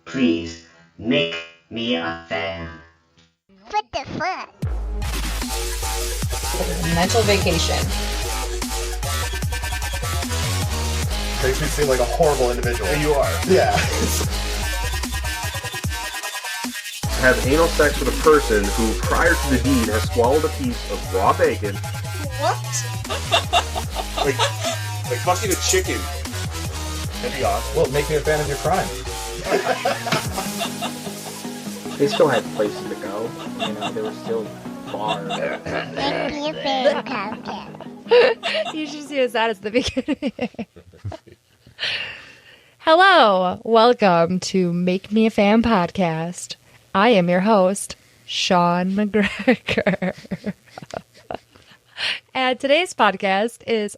Please, make me a fan. What the fuck? Mental vacation. Makes me seem like a horrible individual. You are. Yeah. Have anal sex with a person who, prior to the deed, has swallowed a piece of raw bacon. What? Like fucking a chicken. That'd be awesome. Well, make me a fan of your crime. They still had places to go. You know, there were still bars. Make me a fan podcast. You should see us that at the beginning. Hello, welcome to Make Me a Fan podcast. I am your host, Sean McGregor. And today's podcast is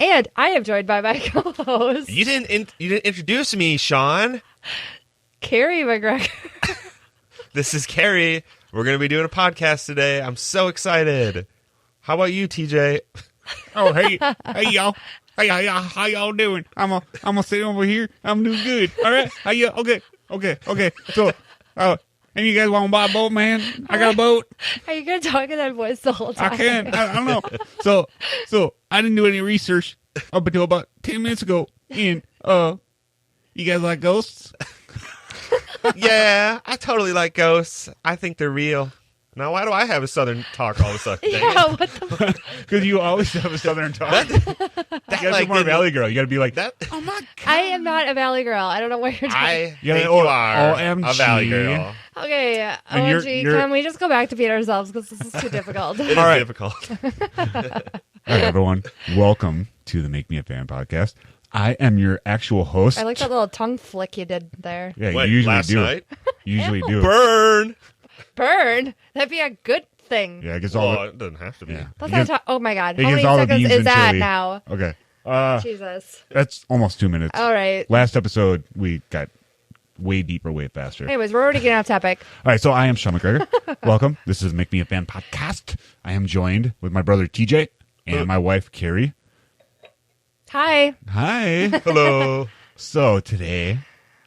and I am joined by my co-host. You didn't introduce me, Sean. Carrie McGregor. This is Carrie. We're going to be doing a podcast today. I'm so excited. How about you, TJ? Oh, hey y'all. Hey, how y'all doing? I'm gonna sit over here. I'm doing good. All right. How you? Okay. So, and you guys want to buy a boat, man? I got a boat. Are you going to talk in that voice the whole time? I can. I don't know. So I didn't do any research up until about 10 minutes ago. And you guys like ghosts? Yeah, I totally like ghosts. I think they're real. Now, why do I have a southern talk all of a sudden? Yeah, what the fuck? Because you always have a southern talk. You gotta be more Valley girl. You gotta be like that. Oh my god! I am not a Valley girl. I don't know what you're talking I Yeah, think oh, you are OMG. a Valley girl. Okay, And OMG, you're- can we just go back to being ourselves because this is too difficult? It is All right. difficult. All right, everyone. Welcome to the Make Me a Fan podcast. I am your actual host. I like that little tongue flick you did there. Yeah, Wait, you usually last do. night? You usually do. Burn. Burn? That'd be a good thing. Yeah, it gets all. Well, it doesn't have to be. Yeah. Let's It gets- not talk. Oh my god. it How gets many all the seconds beans is and that chili. now? Okay. Jesus. That's almost 2 minutes. All right. Last episode, we got way deeper, way faster. Anyways, we're already getting off topic. All right, so I am Sean McGregor. Welcome. This is Make Me a Fan podcast. I am joined with my brother TJ and my wife Carrie. Hi. Hi. Hello. So today,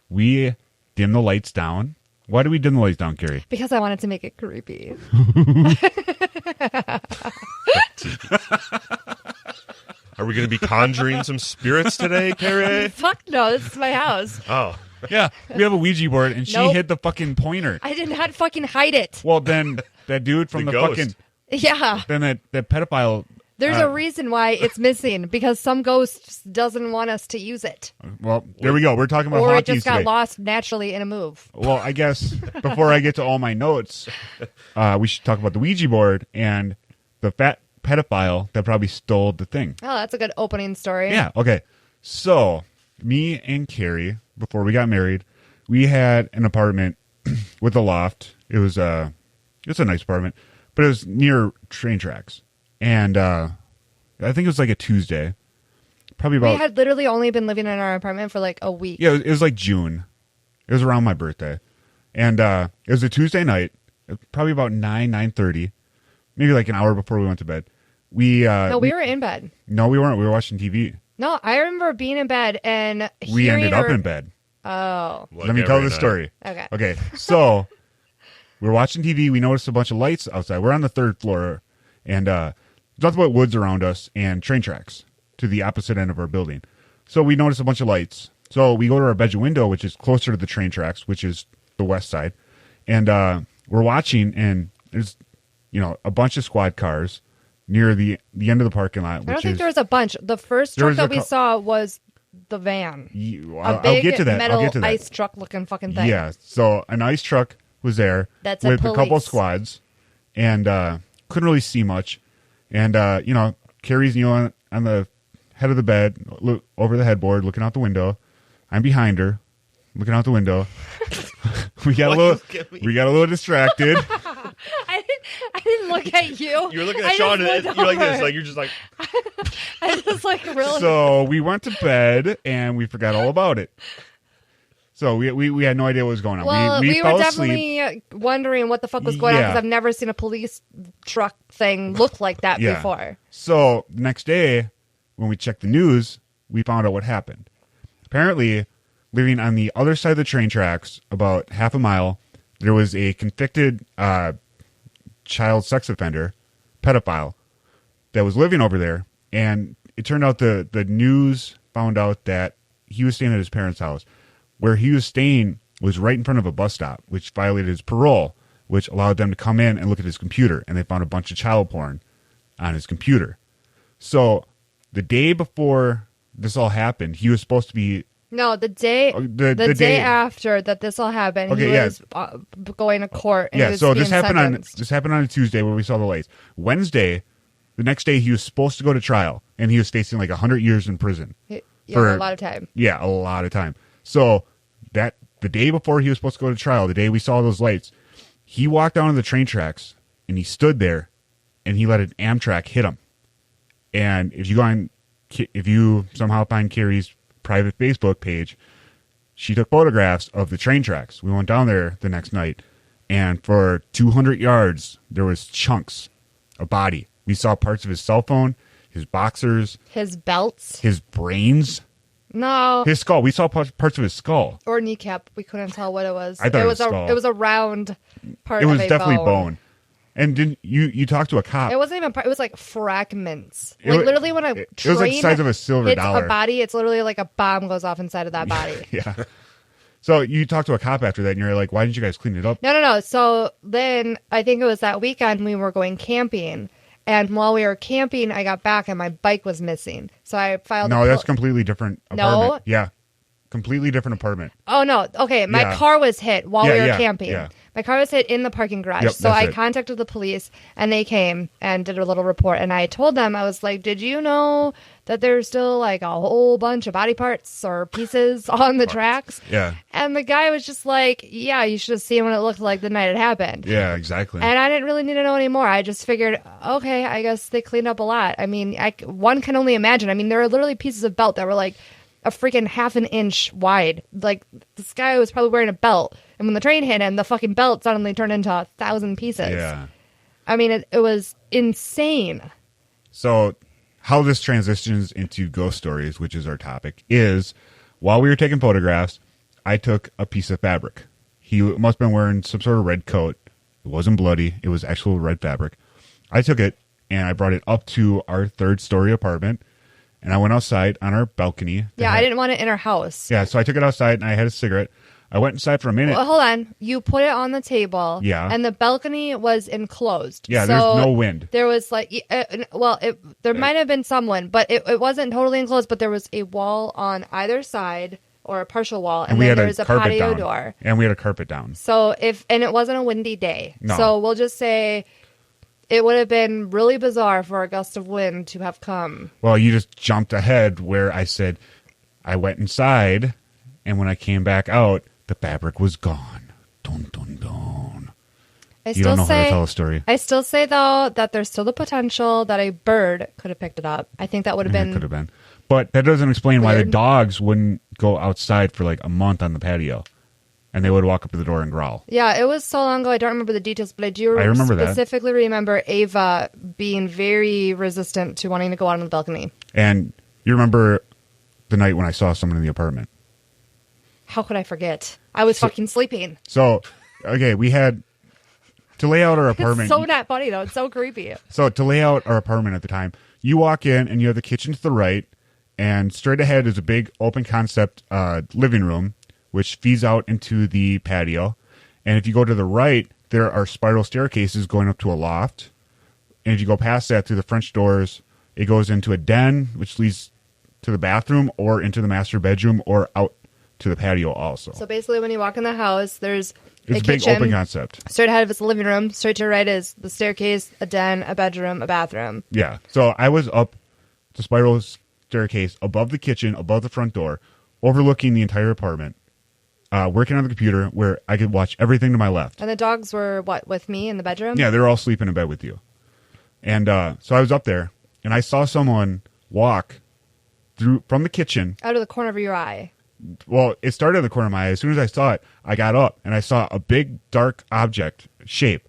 we dim the lights down. Why do we dim the lights down, Carrie? Because I wanted to make it creepy. Are we going to be conjuring some spirits today, Carrie? Fuck no, this is my house. Oh. Yeah, we have a Ouija board, and she Nope. hit the fucking pointer. I did not fucking hide it. Well, then that dude from The the, ghost. fucking Yeah. then that pedophile. There's a reason why it's missing. Because some ghost just doesn't want us to use it. Well, there we go. We're talking about Or it hauntings just got today. lost naturally in a move. Well, I guess before I get to all my notes, we should talk about the Ouija board and the fat pedophile that probably stole the thing. Oh, that's a good opening story. Yeah. Okay. So me and Carrie, before we got married, we had an apartment with a loft. It's a nice apartment, but it was near train tracks. And I think it was like a Tuesday. Probably We about had literally only been living in our apartment for like a week. yeah, it was like June. It was around my birthday. And it was a Tuesday night, probably about 9:30, maybe like an hour before we went to bed. No, we were in bed. No, we weren't. We were watching TV. No, I remember being in bed and We hearing ended up her- in bed. Oh, Let me tell the story. okay. Okay, so we're watching TV. We noticed a bunch of lights outside. We're on the third floor, and there's nothing but woods around us and train tracks to the opposite end of our building. So we noticed a bunch of lights. So we go to our bedroom window, which is closer to the train tracks, which is the west side, and we're watching, and there's a bunch of squad cars near the end of the parking lot. Which I don't think there was a bunch. The first There truck was that a we saw was the van. I'll A big get to that. metal I'll get to that. ice truck looking fucking thing. Yeah, so an ice truck was there That's with a couple police. squads, and couldn't really see much. And Carrie's kneeling on the head of the bed, look over the headboard, looking out the window. I'm behind her, looking out the window. we got a little distracted. I didn't look at you. You were looking I at Sean, just and looked you're like this. over. Like, you're just like, I just like really. So we went to bed, and we forgot all about it. So we had no idea what was going on. Well, we fell were asleep. definitely wondering what the fuck was going on Yeah. because I've never seen a police truck thing look like that Yeah. before. So the next day, when we checked the news, we found out what happened. Apparently, living on the other side of the train tracks, about half a mile, there was a convicted child sex offender, pedophile, that was living over there. And it turned out the news found out that he was staying at his parents' house. Where he was staying was right in front of a bus stop, which violated his parole, which allowed them to come in and look at his computer. And they found a bunch of child porn on his computer. So the day before this all happened, he was supposed to be... No, the day the day after that this all happened, Okay, he yeah. was going to court. And he Yeah, was so being this happened sentenced. on a Tuesday where we saw the lights. Wednesday, the next day, he was supposed to go to trial, and he was facing like 100 years in prison. Yeah, for a lot of time. Yeah, a lot of time. So that the day before he was supposed to go to trial, the day we saw those lights, he walked down to the train tracks, and he stood there, and he let an Amtrak hit him. And if you somehow find Carrie's private Facebook page, she took photographs of the train tracks. We went down there the next night, and for 200 yards, there was chunks of body. We saw parts of his cell phone, his boxers, His belts. his brains, No. his skull. We saw parts of his skull. Or kneecap. We couldn't tell what it was. I thought it was a skull. it was a round part It of was a definitely bone. And didn't you talked to a cop? It wasn't even part. It was like fragments. It Like wa- literally when a it train was like the size of a silver hits dollar. a body, it's literally like a bomb goes off inside of that body. Yeah. So you talked to a cop after that, and you're like, "Why didn't you guys clean it up?" No. So then I think it was that weekend we were going camping. And while we were camping, I got back and my bike was missing. So I filed No, a that's completely different apartment. No? Yeah. Completely different apartment. Oh, no. Okay. My Yeah. car was hit while we were Yeah, camping. yeah. My car was hit in the parking garage. Yep, So that's I it. contacted the police and they came and did a little report. And I told them, I was like, did you know that there's still like a whole bunch of body parts or pieces on the tracks? Yeah. And the guy was just like, yeah, you should have seen what it looked like the night it happened. Yeah, exactly. And I didn't really need to know anymore. I just figured, okay, I guess they cleaned up a lot. I mean, one can only imagine. I mean, there are literally pieces of belt that were like a freaking half an inch wide. Like, this guy was probably wearing a belt. And when the train hit him, the fucking belt suddenly turned into 1,000 pieces. Yeah. I mean, it was insane. So how this transitions into ghost stories, which is our topic, is while we were taking photographs, I took a piece of fabric. He must have been wearing some sort of red coat. It wasn't bloody. It was actual red fabric. I took it and I brought it up to our third-story apartment, and I went outside on our balcony. Yeah, I didn't want it in our house. Yeah, so I took it outside and I had a cigarette. I went inside for a minute. Well, hold on. You put it on the table. Yeah. And the balcony was enclosed. Yeah, so there's no wind. There was like, there might have been some wind, but it wasn't totally enclosed, but there was a wall on either side or a partial wall. And we then had there a was a carpet patio down. door. And we had a carpet down. So and it wasn't a windy day. No. So we'll just say it would have been really bizarre for a gust of wind to have come. Well, you just jumped ahead where I said I went inside, and when I came back out, the fabric was gone. Dun, dun, dun. You don't know how to tell a story. I still say, though, that there's still the potential that a bird could have picked it up. I think that would have It been... could have been. But that doesn't explain why the Weird. dogs wouldn't go outside for like a month on the patio. And they would walk up to the door and growl. Yeah, it was so long ago. I don't remember the details, but I remember that. specifically remember Ava being very resistant to wanting to go out on the balcony. And you remember the night when I saw someone in the apartment. How could I forget? I was fucking sleeping. So, okay, we had to lay out our apartment. It's so not funny, though. It's so creepy. So to lay out our apartment at the time, you walk in and you have the kitchen to the right, and straight ahead is a big open concept living room, which feeds out into the patio. And if you go to the right, there are spiral staircases going up to a loft. And if you go past that through the French doors, it goes into a den, which leads to the bathroom or into the master bedroom or out to the patio also. So basically, when you walk in the house, there's It's a big kitchen. open concept. Straight ahead of it's the living room. Straight to your right is the staircase, a den, a bedroom, a bathroom. Yeah. So I was up the spiral staircase above the kitchen, above the front door, overlooking the entire apartment, working on the computer where I could watch everything to my left. And the dogs were, with me in the bedroom? Yeah, they're all sleeping in bed with you. And so I was up there, and I saw someone walk through from the kitchen. Out of the corner of your eye. Well, it started in the corner of my eye. As soon as I saw it, I got up, and I saw a big, dark object, shape,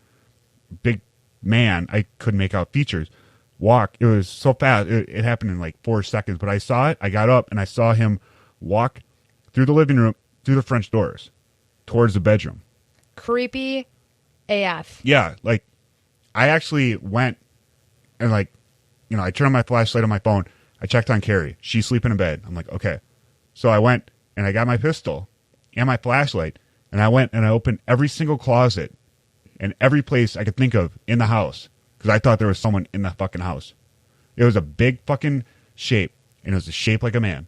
big man. I couldn't make out features. Walk. It was so fast. It happened in like 4 seconds, but I saw it. I got up, and I saw him walk through the living room, through the French doors, towards the bedroom. Creepy AF. Yeah, like I actually went and like, you know, I turned on my flashlight on my phone. I checked on Carrie. She's sleeping in bed. I'm like, okay. So I went and I got my pistol and my flashlight, and I went and I opened every single closet and every place I could think of in the house because I thought there was someone in the fucking house. It was a big fucking shape, and it was a shape like a man.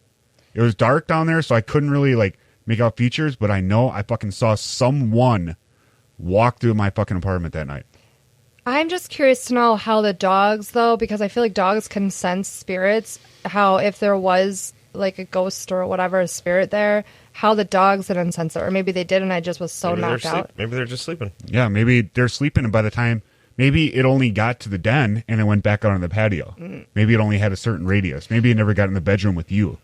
It was dark down there, so I couldn't really like make out features, but I know I fucking saw someone walk through my fucking apartment that night. I'm just curious to know how the dogs, though, because I feel like dogs can sense spirits, how if there was like a ghost or whatever, a spirit there, how the dogs didn't sense it. Or maybe they did and I just was so knocked out. Maybe they're just sleeping. Yeah, maybe they're sleeping, and by the time, maybe it only got to the den and it went back out on the patio. Maybe it only had a certain radius. Maybe it never got in the bedroom with you.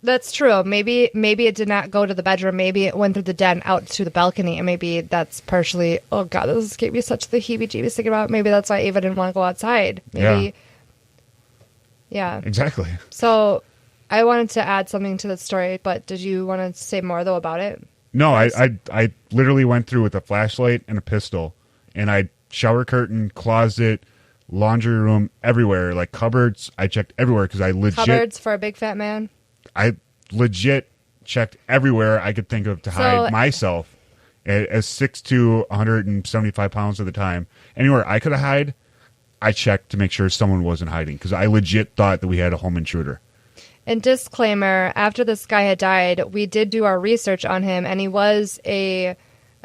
That's true. Maybe it did not go to the bedroom. Maybe it went through the den out to the balcony, and maybe that's partially. Oh God, this gave me such the heebie-jeebies thinking about it. Maybe that's why Ava didn't want to go outside. Maybe, yeah, Exactly. So, I wanted to add something to the story, but did you want to say more though about it? No, I literally went through with a flashlight and a pistol, and I shower curtain, closet, laundry room, everywhere, like cupboards. I checked everywhere because I Cupboards for a big fat man. I legit checked everywhere I could think of to hide myself as 6'2", 175 pounds at the time. Anywhere I could hide, I checked to make sure someone wasn't hiding because I legit thought that we had a home intruder. And disclaimer, after this guy had died, we did do our research on him, and he was I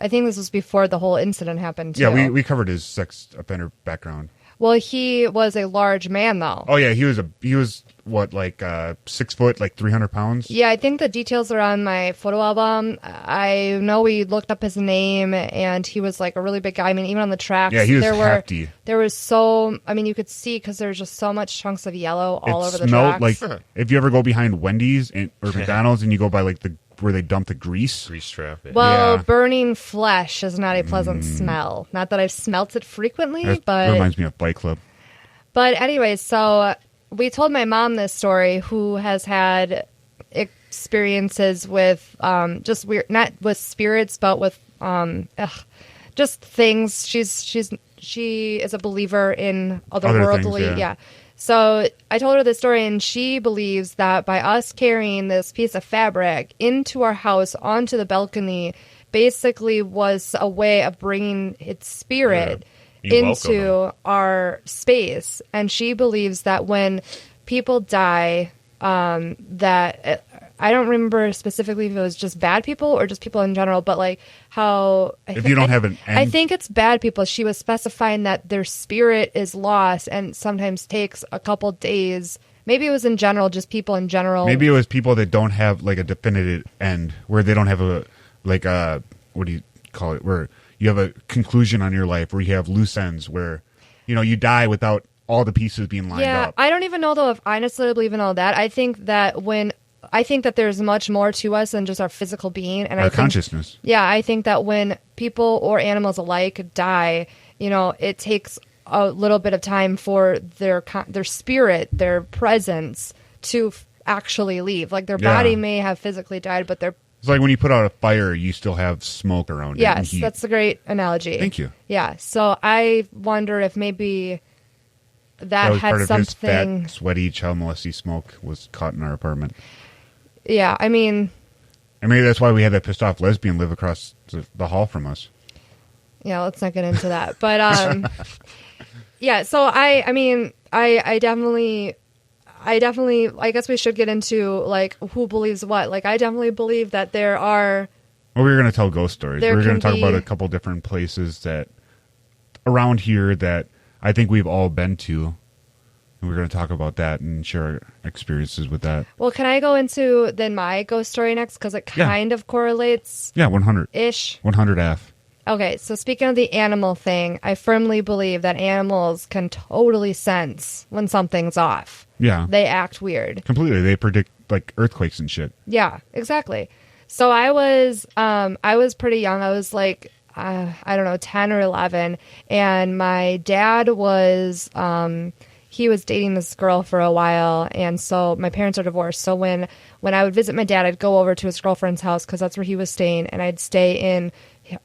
think this was before the whole incident happened, too. Yeah, we covered his sex offender background. Well, he was a large man, though. Oh, yeah, he was what, like 6 foot, like 300 pounds? Yeah, I think the details are on my photo album. I know we looked up his name, and he was like a really big guy. I mean, even on the tracks, yeah, he was hefty. There was you could see because there's just so much chunks of yellow all over the tracks. Like if you ever go behind Wendy's or McDonald's and you go by like where they dump the grease trap. Yeah. Well, Yeah. Burning flesh is not a pleasant smell. Not that I've smelt it frequently, That but reminds me of Fight Club. But anyway, so we told my mom this story, who has had experiences with just weird, not with spirits, but with just things. She is a believer in otherworldly, things, yeah. So I told her this story, and she believes that by us carrying this piece of fabric into our house onto the balcony, basically was a way of bringing its spirit into our space. And she believes that when people die, that I don't remember specifically if it was just bad people or just people in general, but like how If you don't have an end. I think it's bad people. She was specifying that their spirit is lost and sometimes takes a couple days. Maybe it was in general, just people in general. Maybe it was people that don't have like a definitive end, where they don't have a what do you call it, where you have a conclusion on your life, where you have loose ends, where you die without all the pieces being lined up. I don't even know though if I necessarily believe in all that. I think that there's much more to us than just our physical being and our consciousness. Yeah, I think that when people or animals alike die, it takes a little bit of time for their spirit, their presence to actually leave. Like their body may have physically died, but their It's like when you put out a fire, you still have smoke around it. Yes, that's a great analogy. Thank you. Yeah, so I wonder if maybe that was had part of something. his fat, sweaty, child molesty smoke was caught in our apartment. Yeah, I mean, And maybe that's why we had that pissed off lesbian live across the hall from us. yeah, let's not get into that. But yeah, so I mean, I definitely, I guess we should get into like who believes what. Like, I definitely believe that there are. Well, we were going to tell ghost stories. We There were going can to talk about be- a couple different places that around here that I think we've all been to. And we're going to talk about that and share our experiences with that. Well, can I go into then my ghost story next because it Yeah. kind of correlates Yeah, 100. ish. 100 F. Okay, so speaking of the animal thing, I firmly believe that animals can totally sense when something's off. Yeah. They act weird. Completely. They predict like earthquakes and shit. Yeah, exactly. So I was pretty young. I was like, I don't know, 10 or 11. And my dad was, he was dating this girl for a while, and so my parents are divorced. So when I would visit my dad, I'd go over to his girlfriend's house because that's where he was staying, and I'd stay in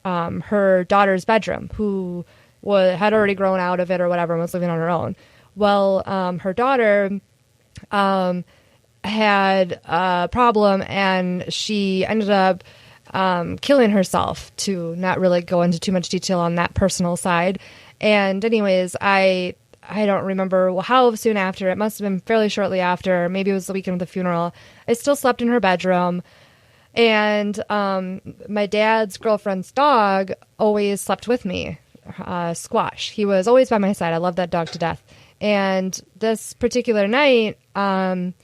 her daughter's bedroom, who had already grown out of it or whatever and was living on her own. Well, her daughter had a problem, and she ended up killing herself, to not really go into too much detail on that personal side. And anyways, I don't remember how soon after. It must have been fairly shortly after. Maybe it was the weekend of the funeral. I still slept in her bedroom. And my dad's girlfriend's dog always slept with me, Squash. He was always by my side. I love that dog to death. And this particular night, I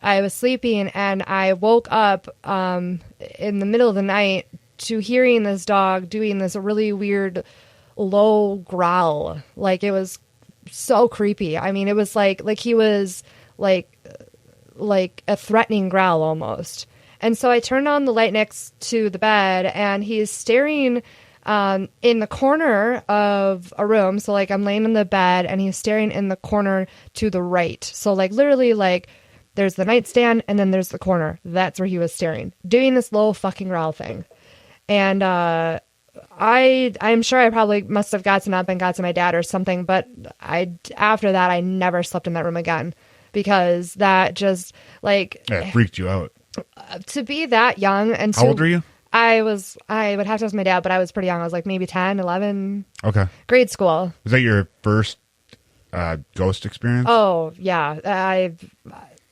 was sleeping and I woke up in the middle of the night to hearing this dog doing this really weird low growl. Like, it was so creepy. I mean, it was like he was like a threatening growl almost. And so I turned on the light next to the bed, and he's staring in the corner of a room. So like I'm laying in the bed and he's staring in the corner to the right. So like literally like there's the nightstand and then there's the corner. That's where he was staring, doing this low fucking growl thing. And I'm sure I probably must have gotten up and got to my dad or something. But after that, I never slept in that room again, because that just like it freaked you out. To be that young and how old are you? I would have to ask my dad, but I was pretty young. I was like maybe 10, 11. Okay. Grade school. Was that your first ghost experience? Oh, yeah.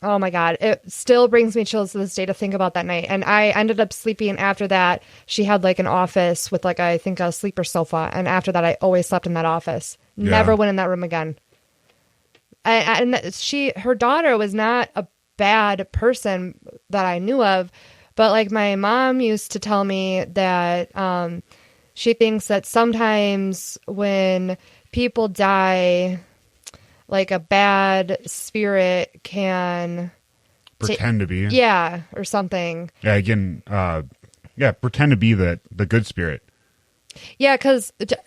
Oh my God. It still brings me chills to this day to think about that night. And I ended up sleeping after that. She had like an office with like, I think a sleeper sofa. And after that, I always slept in that office. Yeah. Never went in that room again. And her daughter was not a bad person that I knew of. But like my mom used to tell me that she thinks that sometimes when people die, like a bad spirit can pretend to be. Yeah, or something. Yeah, again, pretend to be the good spirit. Yeah,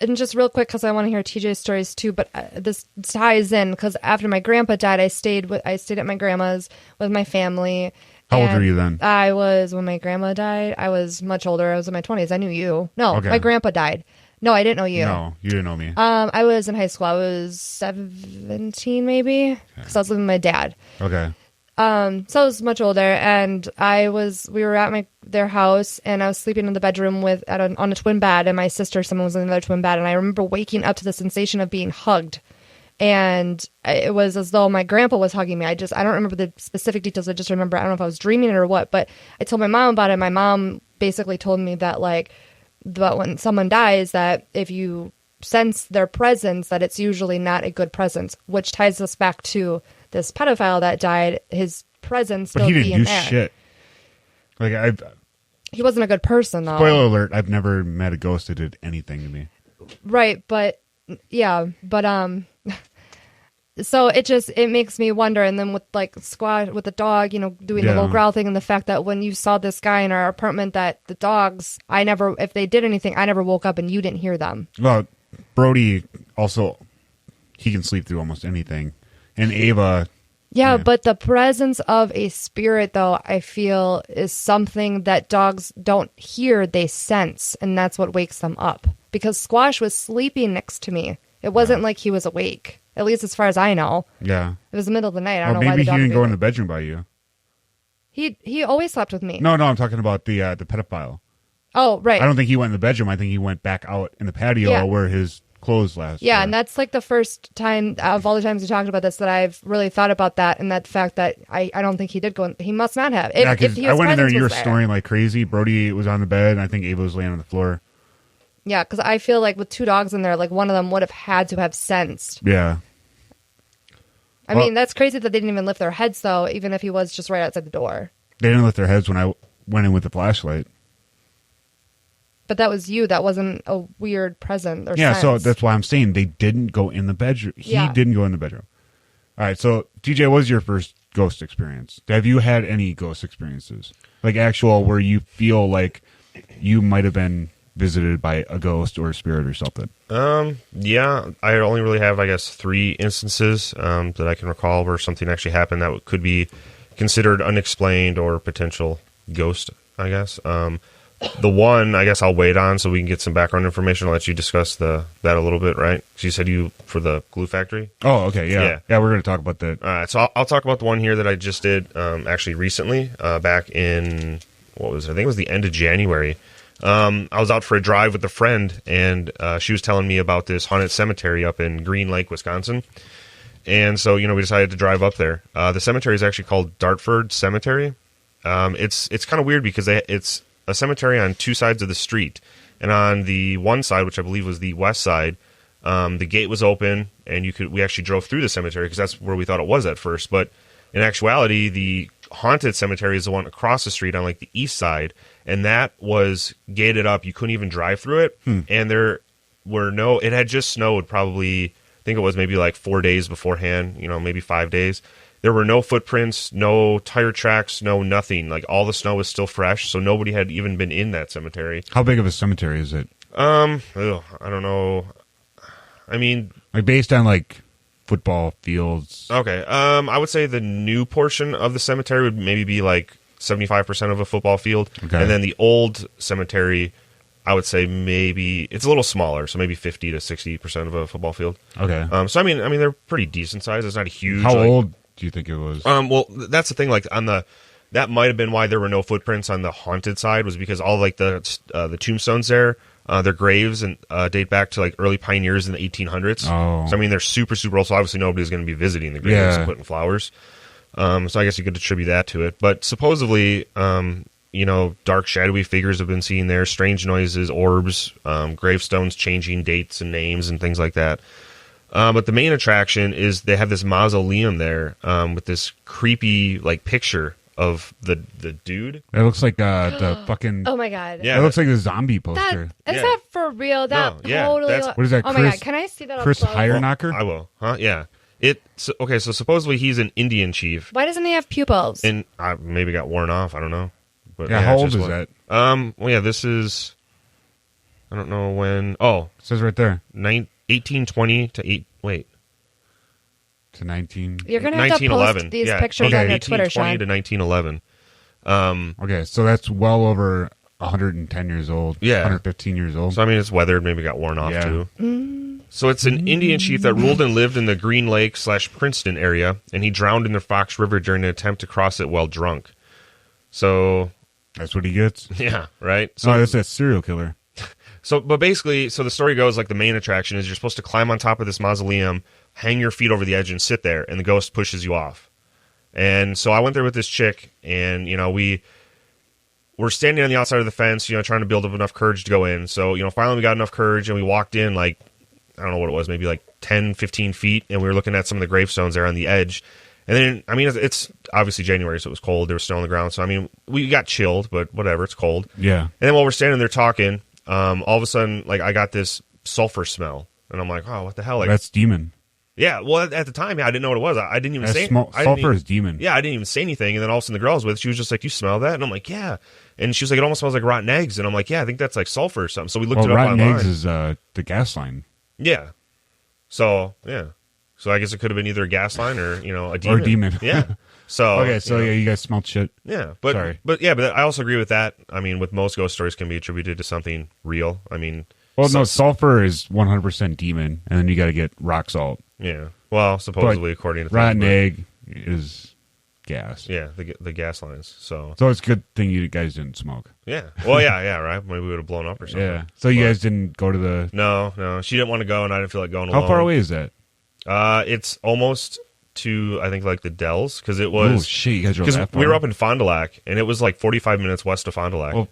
and just real quick, because I want to hear TJ's stories too, but this ties in, because after my grandpa died, I stayed at my grandma's with my family. How old were you then? When my grandma died, I was much older. I was in my 20s. I knew you. No, okay. My grandpa died. No, I didn't know you. No, you didn't know me. I was in high school. I was 17 maybe, because I was living with my dad. Okay. So I was much older, and we were at their house, and I was sleeping in the bedroom on a twin bed, and my sister, someone was in another twin bed, and I remember waking up to the sensation of being hugged. And it was as though my grandpa was hugging me. I don't remember the specific details. I just remember, I don't know if I was dreaming it or what, but I told my mom about it. My mom basically told me that when someone dies, that if you sense their presence, that it's usually not a good presence, which ties us back to this pedophile that died, his presence still being there. But he didn't do shit. He wasn't a good person, though. Spoiler alert, I've never met a ghost that did anything to me. Right, but so it makes me wonder. And then with like Squash, with the dog, doing the little growl thing, and the fact that when you saw this guy in our apartment, that the dogs, if they did anything, I never woke up and you didn't hear them. Well, Brody also, he can sleep through almost anything. And Ava. Yeah, but the presence of a spirit, though, I feel is something that dogs don't hear, they sense. And that's what wakes them up. Because Squash was sleeping next to me. It wasn't like he was awake. At least as far as I know. Yeah. It was the middle of the night. I don't know why the dog maybe he didn't go in the bedroom by you. He always slept with me. No, I'm talking about the pedophile. Oh, right. I don't think he went in the bedroom. I think he went back out in the patio where his clothes last. Yeah, and that's like the first time of all the times we talked about this that I've really thought about that, and that fact that I don't think he did go in. He must not have. Because I went in there and you were snoring like crazy. Brody was on the bed, and I think Ava was laying on the floor. Yeah, because I feel like with two dogs in there, like one of them would have had to have sensed. Yeah. I mean, that's crazy that they didn't even lift their heads, though, even if he was just right outside the door. They didn't lift their heads when I went in with the flashlight. But that was you. That wasn't a weird present or sense. So that's why I'm saying they didn't go in the bedroom. He didn't go in the bedroom. All right, so TJ, what was your first ghost experience? Have you had any ghost experiences? Like actual where you feel like you might have been visited by a ghost or a spirit or something? Yeah, I only really have, I guess, 3 instances that I can recall where something actually happened that could be considered unexplained or potential ghost, I guess. The one, I guess I'll wait on so we can get some background information. I'll let you discuss that a little bit, right? So you said you for the glue factory? Oh, okay, yeah. Yeah, we're going to talk about that. All right, so I'll talk about the one here that I just did actually recently, back in, what was it? I think it was the end of January. I was out for a drive with a friend, and she was telling me about this haunted cemetery up in Green Lake, Wisconsin. And so, we decided to drive up there. The cemetery is actually called Dartford Cemetery. It's kind of weird because it's a cemetery on 2 sides of the street. And on the one side, which I believe was the west side, the gate was open, and we actually drove through the cemetery because that's where we thought it was at first. But in actuality, the haunted cemetery is the one across the street on like the east side, and that was gated up. You couldn't even drive through it. And there were it had just snowed probably, I think it was maybe like 4 days beforehand, maybe 5 days. There were no footprints, no tire tracks, no nothing. Like all the snow was still fresh, so nobody had even been in that cemetery. How big of a cemetery is it? I don't know. I mean, like based on like football fields. Okay. I would say the new portion of the cemetery would maybe be like 75% of a football field. Okay. And then the old cemetery, I would say maybe it's a little smaller, so maybe 50 to 60% of a football field. Okay. So I mean they're pretty decent size. It's not a huge. How old do you think it was? Well, that's the thing. Like that might have been why there were no footprints on the haunted side, was because all like the tombstones there, their graves and date back to like early pioneers in the 1800s. Oh. So I mean they're super super old. So obviously nobody's going to be visiting the graves and putting flowers. So I guess you could attribute that to it. But supposedly, dark shadowy figures have been seen there, strange noises, orbs, gravestones changing dates and names and things like that. But the main attraction is they have this mausoleum there with this creepy like picture of the dude. It looks like the fucking. Oh my god! Yeah, it looks like a zombie poster. Is that for real? That totally. What is that? Oh my god! Can I see that? Chris up close? Hirenocker? I will. Huh? Yeah. Okay, so supposedly he's an Indian chief. Why doesn't he have pupils? And maybe got worn off. I don't know. But how old is that? Well, yeah, this is. I don't know when. Oh, it says right there. 1820 to 8. To 19. You're gonna have to post these pictures on your Twitter, 1820 to 1911. Okay, so that's well over 110 years old. Yeah, 115 years old. So I mean, it's weathered, maybe got worn off too. So it's an Indian chief that ruled and lived in the Green Lake / Princeton area, and he drowned in the Fox River during an attempt to cross it while drunk. So that's what he gets. Yeah, right. So that's a serial killer. But basically, the story goes like the main attraction is you're supposed to climb on top of this mausoleum, hang your feet over the edge, and sit there, and the ghost pushes you off. And so I went there with this chick, and we were standing on the outside of the fence, trying to build up enough courage to go in. So finally we got enough courage, and we walked in like, I don't know what it was, maybe like 10, 15 feet, and we were looking at some of the gravestones there on the edge. And then, I mean, it's obviously January, so it was cold. There was snow on the ground. So, I mean, we got chilled, but whatever, it's cold. Yeah. And then while we're standing there talking, all of a sudden, like, I got this sulfur smell. And I'm like, oh, what the hell? Like, that's demon. Yeah, well, at the time, I didn't know what it was. I didn't even say sulfur is demon. Yeah, I didn't even say anything. And then all of a sudden, the girl I was with, she was just like, you smell that? And I'm like, yeah. And she was like, it almost smells like rotten eggs. And I'm like, yeah, I think that's like sulfur or something. So we looked it up rotten online. Eggs is the gas line. Yeah. So, yeah. So I guess it could have been either a gas line or, a demon. Or demon. Yeah. So okay, so yeah, you guys smelled shit. Yeah, but sorry. But I also agree with that. I mean, with most ghost stories can be attributed to something real. I mean, no, sulfur is 100% demon, and then you got to get rock salt. Yeah. Well, supposedly, according to rotten egg is gas. Yeah, the gas lines. So it's a good thing you guys didn't smoke. Yeah. Well, yeah, right. Maybe we would have blown up or something. Yeah. So you guys didn't go to the. No. She didn't want to go, and I didn't feel like going alone. How far away is that? It's almost to, I think, like the Dells, because it was. Oh shit! You guys drove that far? We were up in Fond du Lac, and it was like 45 minutes west of Fond du Lac. Well,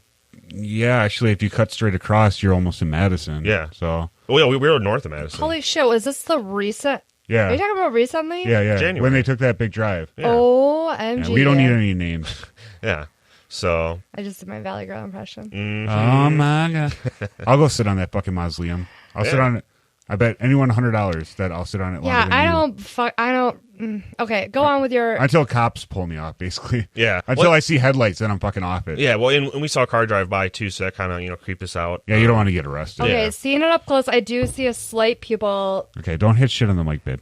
yeah, actually, if you cut straight across, you're almost in Madison. Yeah. So. Well, yeah, we were north of Madison. Holy shit! Was this the recent? Yeah. Are you talking about recently? Yeah. January. When they took that big drive. Yeah. OMG. Yeah, we don't need any names. Yeah. So. I just did my Valley Girl impression. Mm-hmm. Oh my god! I'll go sit on that fucking mausoleum. I'll sit on it. I bet anyone $100 that I'll sit on it. Yeah, I don't Okay, go on with your. Until cops pull me off, basically. Yeah. Until I see headlights, then I'm fucking off it. Yeah, well, and we saw a car drive by, too, so that kind of, creeped us out. Yeah, you don't want to get arrested. Okay, Yeah. seeing it up close, I do see a slight pupil. Okay, don't hit shit on the mic, babe.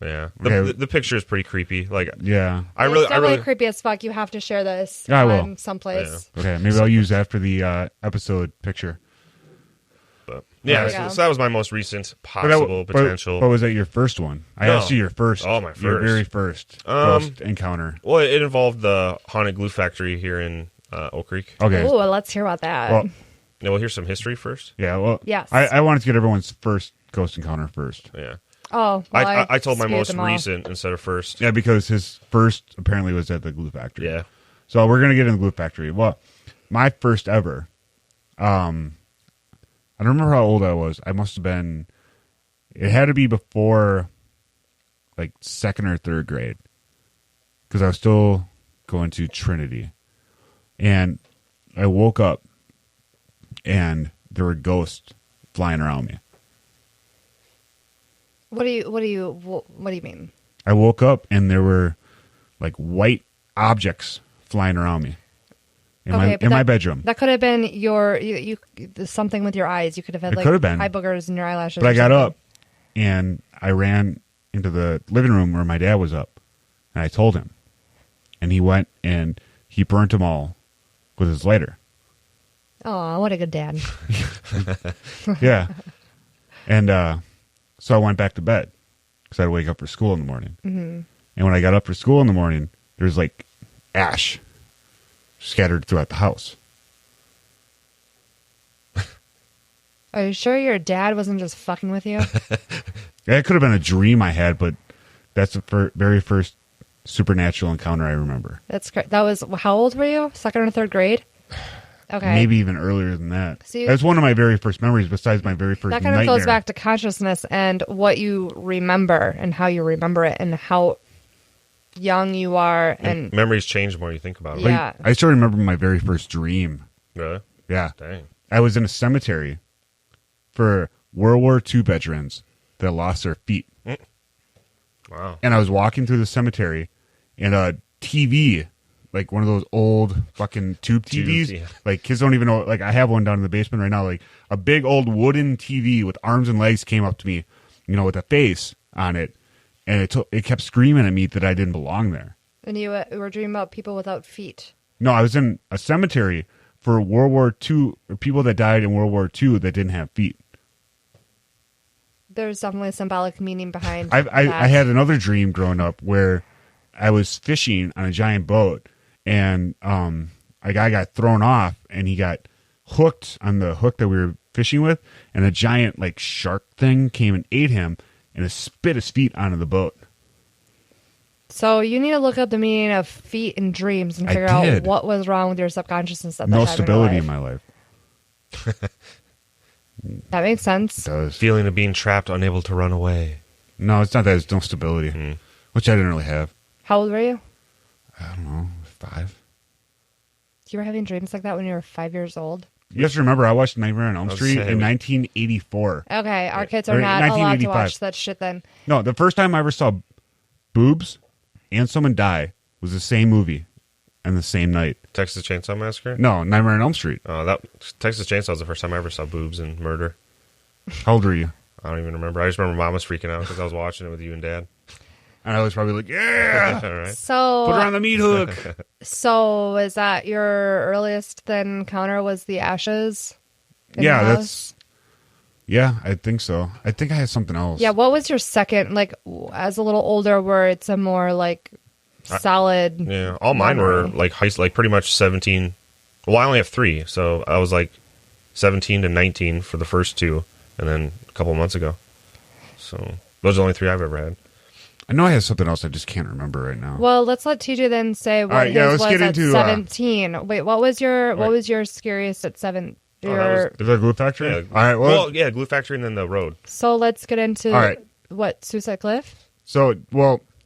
Yeah. Okay. The picture is pretty creepy. Like, Yeah. It's definitely creepy as fuck. You have to share this Yeah, I will. on someplace. Okay, maybe I'll use after the episode picture. But, yeah, There you go. so that was my most recent possible potential. But was that your first one? I No. asked you your first. Oh, my Your first. very first ghost encounter. Well, it involved the haunted glue factory here in Oak Creek. Okay. Ooh, let's hear about that. Well, Yeah, well, here's some history first. yeah. Well, Yes. I wanted to get everyone's first ghost encounter first. Yeah. oh, well, I told my skewed most them all. recent instead of first. Yeah, because his first apparently was at the glue factory. Yeah. So we're gonna get in the glue factory. Well, my first ever. I don't remember how old I was. I must have been. It had to be before, like, second or third grade, because I was still going to Trinity, and I woke up, and there were ghosts flying around me. What do you mean? I woke up and there were like white objects flying around me in but my bedroom. That could have been you something with your eyes. You could have had It like could have been. eye boogers in your eyelashes. But I or got something. up and I ran into the living room where my dad was up, and I told him, and he went and he burnt them all with his lighter. Oh, what a good dad. Yeah. And so I went back to bed because I had to wake up for school in the morning. Mm-hmm. And when I got up for school in the morning, there was like ash scattered throughout the house. Are you sure your dad wasn't just fucking with you? That could have been a dream I had, but that's the very first supernatural encounter I remember. That's that was how old were you? Second or third grade? Okay. Maybe even earlier than that. See, that's one of my very first memories besides my very first that kind of nightmare. goes back to consciousness and what you remember and how you remember it and how young you are and memories change more you think about it. Like, yeah. I still remember my very first dream. Really? Yeah. Dang. I was in a cemetery for World War II veterans that lost their feet. Wow. And I was walking through the cemetery, and a TV, like one of those old fucking tube TVs, yeah. like kids don't even know, like I have one down in the basement right now, like a big old wooden TV with arms and legs came up to me, with a face on it, and it kept screaming at me that I didn't belong there. And you were dreaming about people without feet. No, I was in a cemetery for World War II, or people that died in World War II that didn't have feet. There's definitely a symbolic meaning behind I that. had another dream growing up where I was fishing on a giant boat, and a guy got thrown off, and he got hooked on the hook that we were fishing with, and a giant like shark thing came and ate him, and it spit his feet onto the boat. So you need to look up the meaning of feet in dreams and I figure out did. what was wrong with your subconsciousness at that No time stability in in your my life. life. That makes sense. It does. Feeling of being trapped, unable to run away. No, it's not that. It's no stability, which I didn't really have. How old were you? I don't know, 5. You were having dreams like that when you were 5 years old? You have to remember, I watched Nightmare on Elm I'll Street say in we- 1984. Okay, our kids Or are not allowed to 1985. watch that shit then. No, the first time I ever saw boobs and someone die was the same movie and the same night. Texas Chainsaw Massacre? No, Nightmare on Elm Street. That Texas Chainsaw was the first time I ever saw boobs and murder. How old were you? I don't even remember. I just remember Mom was freaking out because I was watching it with you and Dad. And I was probably like, yeah, All right. put her So, on the meat hook. so is that your earliest then encounter was the ashes? in Yeah, the house? that's. Yeah, I think so. I think I had something else. Yeah, what was your second, like, as a little older, where it's a more, like, solid... Yeah, all mine were memory? like pretty much 17. Well, I only have 3, so I was like 17 to 19 for the first 2, and then a couple months ago. So those are the only 3 I've ever had. I know I had something else. I just can't remember right now. Well, let's let TJ then say what right, his yeah, let's was get at into, 17. Wait, what was your right. scariest at 7? Oh, that was- Is that Glue Factory? Yeah. All right. Well, yeah, Glue Factory and then the road. So let's get into All right. what, Suicide Cliff? so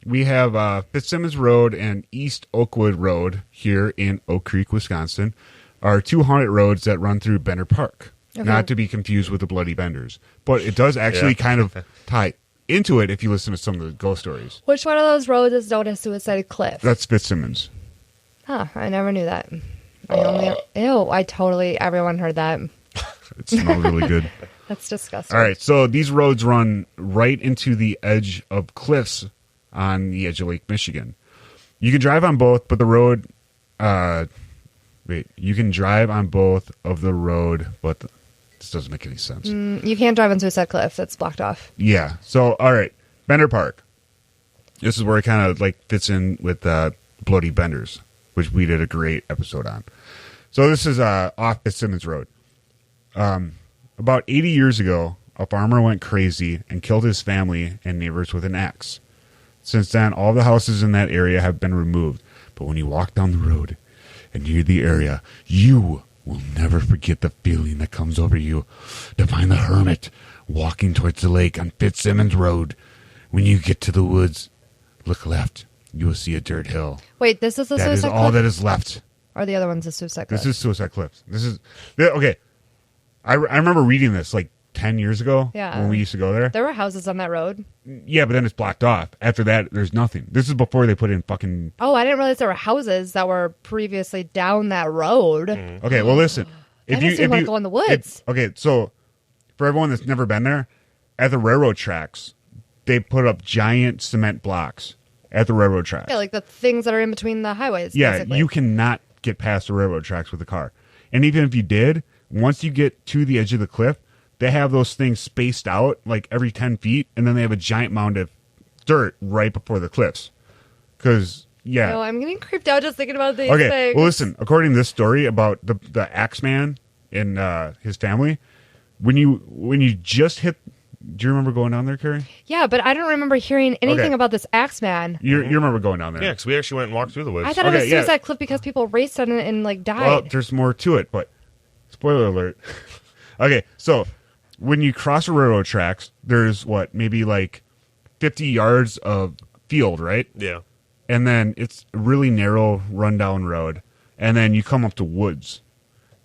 we have Fitzsimmons Road and East Oakwood Road here in Oak Creek, Wisconsin, are 2 haunted roads that run through Bender Park. Okay. Not to be confused with the Bloody Benders, but it does actually Yeah. kind of tie into it if you listen to some of the ghost stories. Which one of those roads is known as Suicide Cliff? That's Fitzsimmons. Huh, I never knew that. Everyone heard that. It smells really good. That's disgusting. All right, so these roads run right into the edge of cliffs on the edge of Lake Michigan. You can drive on both, but the road... you can drive on both of the road, but this doesn't make any sense. You can't drive on Suicide Cliff. That's blocked off. Yeah, so, all right, Bender Park. This is where it kind of like fits in with Bloody Benders, which we did a great episode on. So this is off Fitzsimmons Road. About 80 years ago, a farmer went crazy and killed his family and neighbors with an axe. Since then, all the houses in that area have been removed. But when you walk down the road and near the area, you will never forget the feeling that comes over you to find the hermit walking towards the lake on Fitzsimmons Road. When you get to the woods, look left. You will see a dirt hill. Wait, this is the That Suicide is Cliff? all that is left. Or the other one's the Suicide Cliff? This is Suicide Cliffs. Okay. I remember reading this like 10 years ago when we used to go there. There were houses on that road. Yeah, but then it's blocked off. After that, there's nothing. This is before they put in fucking... Oh, I didn't realize there were houses that were previously down that road. Okay, well, listen. If you want to go in the woods. Okay, so for everyone that's never been there, at the railroad tracks, they put up giant cement blocks at the railroad tracks. Yeah, like the things that are in between the highways. Yeah, basically. you cannot get past the railroad tracks with a car. And even if you did, once you get to the edge of the cliff, they have those things spaced out like every 10 feet, and then they have a giant mound of dirt right before the cliffs. Because, yeah. No, I'm getting creeped out just thinking about these Okay, things. well, listen. According to this story about the Axeman and his family, when you just hit... Do you remember going down there, Carrie? Yeah, but I don't remember hearing anything Okay. about this Axeman. You remember going down there? Yeah, because we actually went and walked through the woods. I thought it was Okay, yeah. Suicide Cliff because people raced on it and like died. Well, there's more to it, but spoiler alert. Okay, so when you cross the railroad tracks, there's maybe like 50 yards of field, right? Yeah. And then it's a really narrow, rundown road. And then you come up to woods.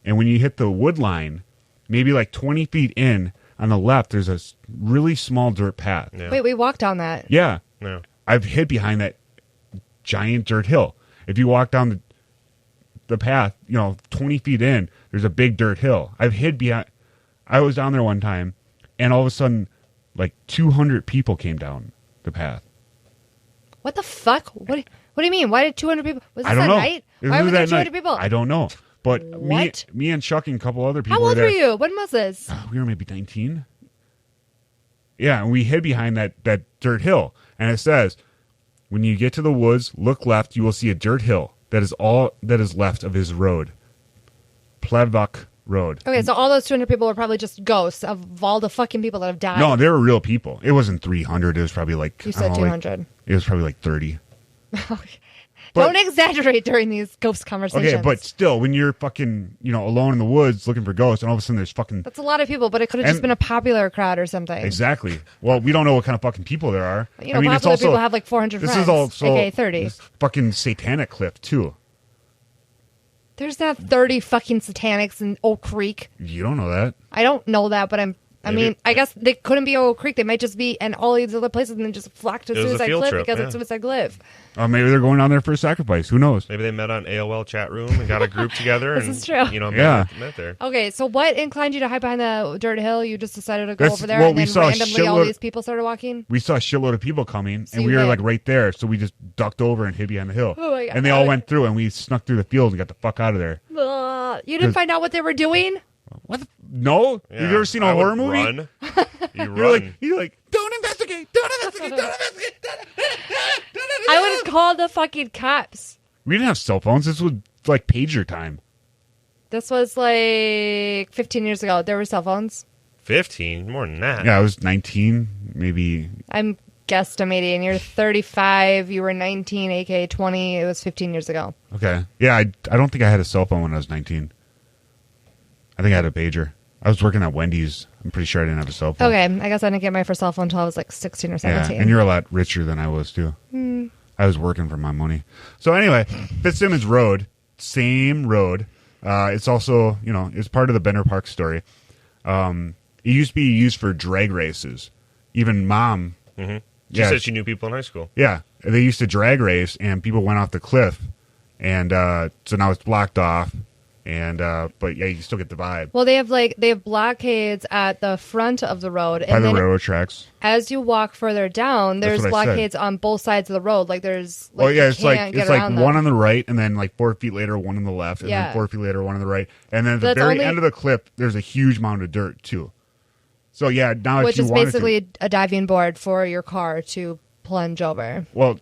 And when you hit the wood line, maybe like 20 feet in, on the left, there's a really small dirt path. Yeah. Wait, we walked down that. Yeah. No. I've hid behind that giant dirt hill. If you walk down the path, 20 feet in, there's a big dirt hill. I've hid behind. I was down there one time, and all of a sudden, like 200 people came down the path. What the fuck? What do you mean? Why did 200 people? Was this I don't at know. night? It Why was were there that 200 night. people? I don't know. But What? me and Chuck and a couple other people How were old there. were you? When was this? We were maybe 19. Yeah, and we hid behind that dirt hill. And it says, when you get to the woods, look left, you will see a dirt hill. That is all that is left of his road. Plevok Road. Okay, so all those 200 people were probably just ghosts of all the fucking people that have died. No, they were real people. It wasn't 300. It was probably like... You I don't said know, like- 200. it was probably like 30. Don't exaggerate during these ghost conversations. Okay, but still, when you're fucking, alone in the woods looking for ghosts, and all of a sudden there's fucking... That's a lot of people, but it could have just And- been a popular crowd or something. Exactly. Well, we don't know what kind of fucking people there are. Popular people have like 400 This friends. is also AKA 30. this fucking satanic cliff, too. There's not 30 fucking satanics in Oak Creek. You don't know that. I don't know that, but I mean, I guess they couldn't be Oak Creek. They might just be in all these other places and then just flock to It was a Suicide field Cliff trip, because yeah. it's Suicide Cliff. Maybe they're going down there for a sacrifice. Who knows? Maybe they met on AOL chat room and got a group together. This and, is true. Yeah. met there. Okay, so what inclined you to hide behind the dirt hill? You just decided to go That's- over there well, and we then saw a randomly all shitload- these people started walking? We saw a shitload of people coming, So and you we were hid. like right there, so we just ducked over and hid behind the hill. Oh my God. And they all went through, and we snuck through the field and got the fuck out of there. You didn't find out what they were doing? What? No? Yeah, You've ever seen a I would horror movie? Run. You You're run. like, don't investigate, don't investigate, don't investigate. I would have called the fucking cops. We didn't have cell phones. This was like pager time. This was like 15 years ago. There were cell phones. 15? More than that. Yeah, I was 19, maybe. I'm guesstimating. You're 35. You were 19, aka 20. It was 15 years ago. Okay. Yeah, I don't think I had a cell phone when I was 19. I think I had a pager. I was working at Wendy's. I'm pretty sure I didn't have a cell phone. Okay, I guess I didn't get my first cell phone until I was like 16 or Yeah, 17. and you're a lot richer than I was, too. I was working for my money. So anyway, Fitzsimmons Road, same road. It's also, it's part of the Bender Park story. It used to be used for drag races. Even Mom Mm-hmm. She Yeah. said she knew people in high school. Yeah, they used to drag race, and people went off the cliff, and so now it's blocked off. And but yeah, you can still get the vibe Well, they have blockades at the front of the road, by and the then railroad tracks. as you walk further down, there's That's what I said. blockades on both sides of the road. Like there's, Well, yeah, you it's like can't get it's like around one them. on the right, and then like 4 feet later, one on the left, and Yeah. then 4 feet later, one on the right, and then at the That's very only- end of the cliff, there's a huge mound of dirt too. So yeah, now which if you is wanted basically to, a diving board for your car to plunge over. well,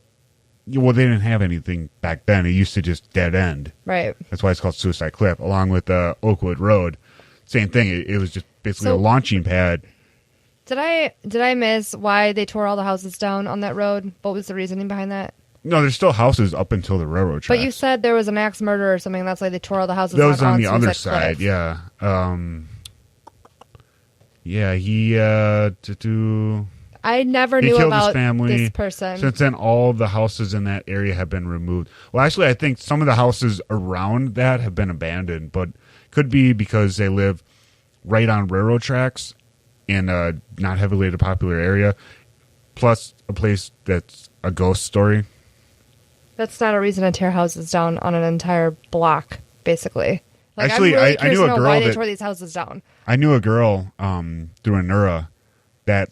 they didn't have anything back then. It used to just dead end. Right. That's why it's called Suicide Cliff, along with Oakwood Road. Same thing. It was just basically So- a launching pad. Did I miss why they tore all the houses down on that road? What was the reasoning behind that? No, there's still houses up until the railroad tracks. But you said there was an axe murder or something. That's why they tore all the houses that was down on the other Suicide side. Cliff. Yeah. Yeah. He I never He knew killed his about family. this person. Since then, all of the houses in that area have been removed. Well, actually, I think some of the houses around that have been abandoned, but could be because they live right on railroad tracks in a not heavily popular area, plus a place that's a ghost story. That's not a reason to tear houses down on an entire block, basically. Like, Actually, I'm really I curious knew to a know girl why they that- tore these houses down. I knew a girl through a Nura that.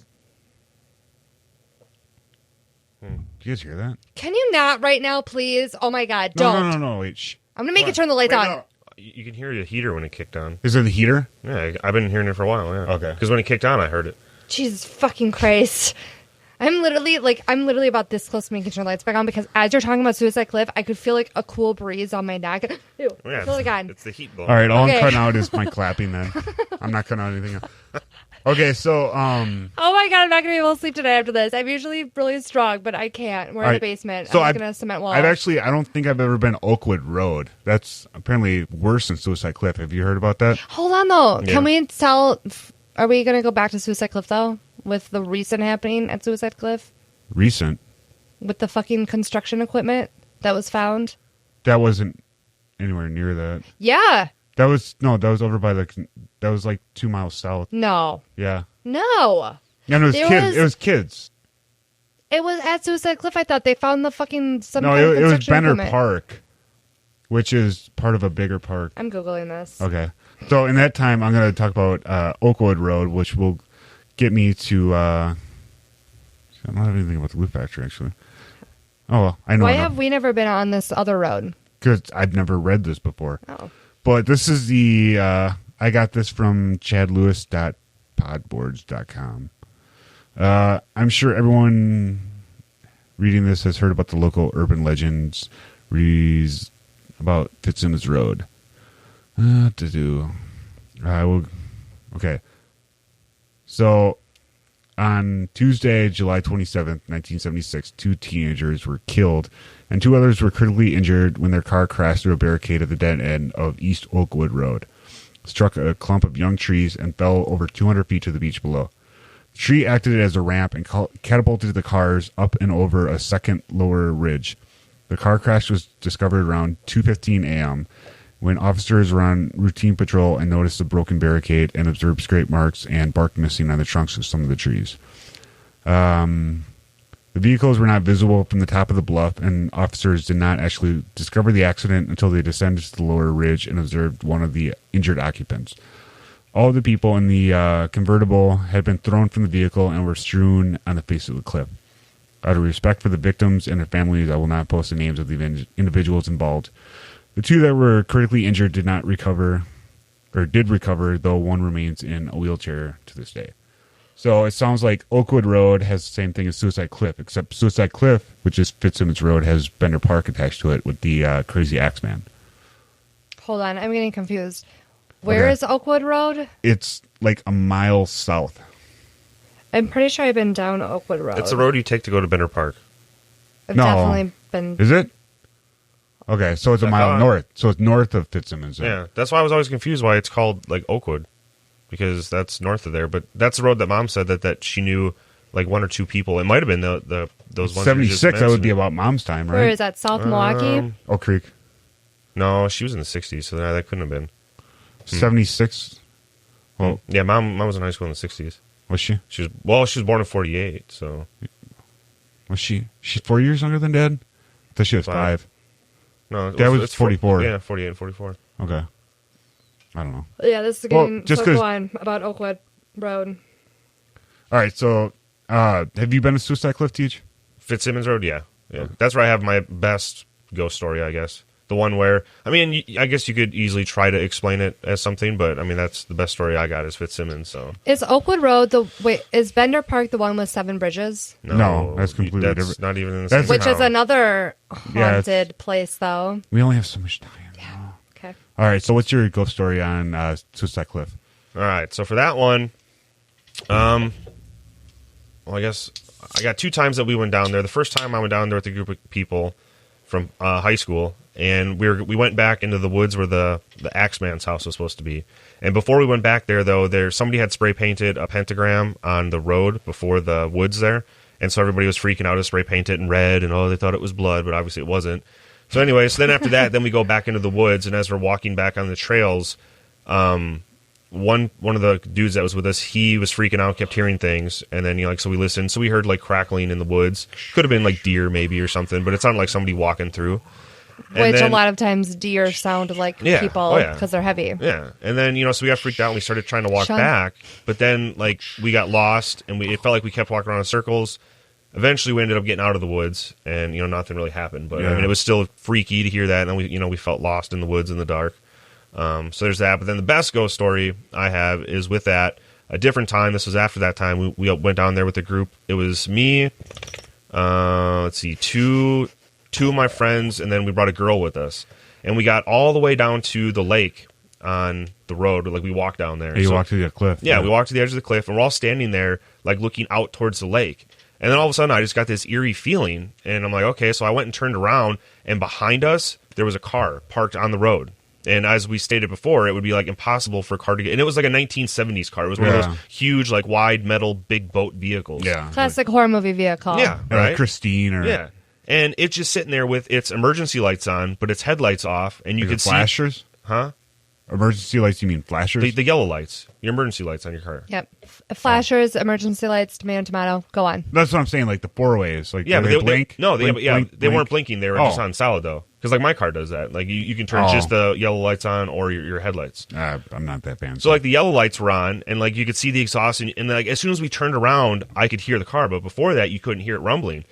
Do you guys hear that? Can you not right now, please? Oh my God, No, don't. no. Wait, shh. I'm gonna make you turn the lights Wait, on. no. You can hear the heater when it kicked on. Is it the heater? Yeah, I've been hearing it for a while. Yeah. Okay. Because when it kicked on, I heard it. Jesus fucking Christ. I'm literally about this close to making turn the lights back on because as you're talking about Suicide Cliff, I could feel like a cool breeze on my neck. Ew, Yeah, I feel like it's the heat blowing. All right, all Okay. I'm cutting out is my clapping then. I'm not cutting out anything else. Okay, so oh my God, I'm not gonna be able to sleep today after this. I'm usually really strong, but I can't. We're in All the right. basement. So I'm I've- gonna cement wall. I don't think I've ever been Oakwood Road. That's apparently worse than Suicide Cliff. Have you heard about that? Hold on though. Yeah. Can we tell? Are we gonna go back to Suicide Cliff though? With the recent happening at Suicide Cliff, Recent. with the fucking construction equipment that was found. That wasn't anywhere near that. Yeah. That was over by that was like 2 miles south. No. Yeah. No. And it was There kids. was- It was kids. It was at Suicide Cliff. I thought they found the fucking some No, kind of it was construction Benner equipment. Park, which is part of a bigger park. I'm googling this. Okay. So in that time, I'm going to talk about Oakwood Road, which will get me to. I don't have anything about the Loop Factory, actually. Oh, well, I know. Why have we never been on this other road? Because I've never read this before. Oh. But this is the. I got this from chadlewis.podboards.com. I'm sure everyone reading this has heard about the local urban legends about Fitzsimmons Road. Okay. So, on Tuesday, July 27th, 1976, 2 teenagers were killed and 2 others were critically injured when their car crashed through a barricade at the dead end of East Oakwood Road, struck a clump of young trees, and fell over 200 feet to the beach below. The tree acted as a ramp and catapulted the cars up and over a second lower ridge. The car crash was discovered around 2:15 a.m. when officers were on routine patrol and noticed the broken barricade and observed scrape marks and bark missing on the trunks of some of the trees. The vehicles were not visible from the top of the bluff, and officers did not actually discover the accident until they descended to the lower ridge and observed one of the injured occupants. All of the people in the convertible had been thrown from the vehicle and were strewn on the face of the cliff. Out of respect for the victims and their families, I will not post the names of the individuals involved. The 2 that were critically injured did recover, though one remains in a wheelchair to this day. So it sounds like Oakwood Road has the same thing as Suicide Cliff, except Suicide Cliff, which is Fitzsimmons Road, has Bender Park attached to it with the Crazy Axeman. Hold on, I'm getting confused. Where is Oakwood Road? It's like a mile south. I'm pretty sure I've been down Oakwood Road. It's the road you take to go to Benner Park. I've No. definitely been. Is it? Okay, so it's a I mile thought- north. So it's north of Fitzsimmons. then. Yeah, that's why I was always confused why it's called like Oakwood, because that's north of there. But that's the road that Mom said that she knew like 1 or 2 people. It might have been those ones. you just 76, that would be mentioned. about Mom's time, Where right? is that? South Milwaukee? Oak Creek. No, she was in the 60s, so that couldn't have been. 76. Well, Yeah, Mom was in high school in the 60s. was she? She was born in 48, so Was she's 4 years younger than Dad? I thought she was 5. No, Dad was 44. Yeah, 48 and 44. Okay. I don't know. Yeah, this is Well, getting just so 'cause- on about Oakwood Road. All right, so have you been to Suicide Cliff, Teach? Fitzsimmons Road, yeah. That's where I have my best ghost story, I guess. The one where, I mean, I guess you could easily try to explain it as something, but I mean, that's the best story I got is Fitzsimmons. So Is Oakwood Road is Bender Park the one with 7 bridges? No, that's completely that's different. not even in the That's- same Which is town. another Yeah, haunted place, though. We only have so much time. Okay. All right, so what's your ghost story on Suicide Cliff? All right, so for that one, well, I guess I got 2 times that we went down there. The first time I went down there with a group of people from high school, and we went back into the woods where the Axeman's house was supposed to be. And before we went back there, though, somebody had spray painted a pentagram on the road before the woods there, and so everybody was freaking out to spray paint it in red, and they thought it was blood, but obviously it wasn't. So anyway, then after that, then we go back into the woods, and as we're walking back on the trails, one of the dudes that was with us, he was freaking out, kept hearing things, and then so we listened, so we heard like crackling in the woods. Could have been like deer maybe or something, but it sounded like somebody walking through. And Which then- a lot of times deer sound like Yeah. people Oh, yeah. because they're heavy. Yeah, and then so we got freaked out and we started trying to walk Sean? back, but then like we got lost and it felt like we kept walking around in circles. Eventually, we ended up getting out of the woods, and nothing really happened. But I mean, it was still freaky to hear that, and then we felt lost in the woods in the dark. So there's that. But then the best ghost story I have is with that a different time. This was after that time. We went down there with the group. It was me. Let's see, two of my friends, and then we brought a girl with us, and we got all the way down to the lake on the road. Like we walked down there. Hey, you walked to the cliff. Yeah, we walked to the edge of the cliff, and we're all standing there, like looking out towards the lake. And then all of a sudden, I just got this eerie feeling, and I'm like, okay. So I went and turned around, and behind us there was a car parked on the road. And as we stated before, it would be like impossible for a car to get. And it was like a 1970s car. It was one of those huge, like wide metal, big boat vehicles. Yeah. Classic horror movie vehicle. Yeah, Or right. like Christine or Yeah, and it's just sitting there with its emergency lights on, but its headlights off, and you Is could it see, flashers? huh? Emergency lights, you mean flashers? The yellow lights, your emergency lights on your car. Yep. Flashers, emergency lights, tomato. Go on. That's what I'm saying, like the four-ways. Like, Yeah, do but they blink? they Blink, weren't blinking. They were Oh. just on solid though, because like my car does that. Like you can turn Oh. just the yellow lights on or your headlights. I'm not that fan. So like the yellow lights were on, and like you could see the exhaust, and like as soon as we turned around, I could hear the car, but before that, you couldn't hear it rumbling.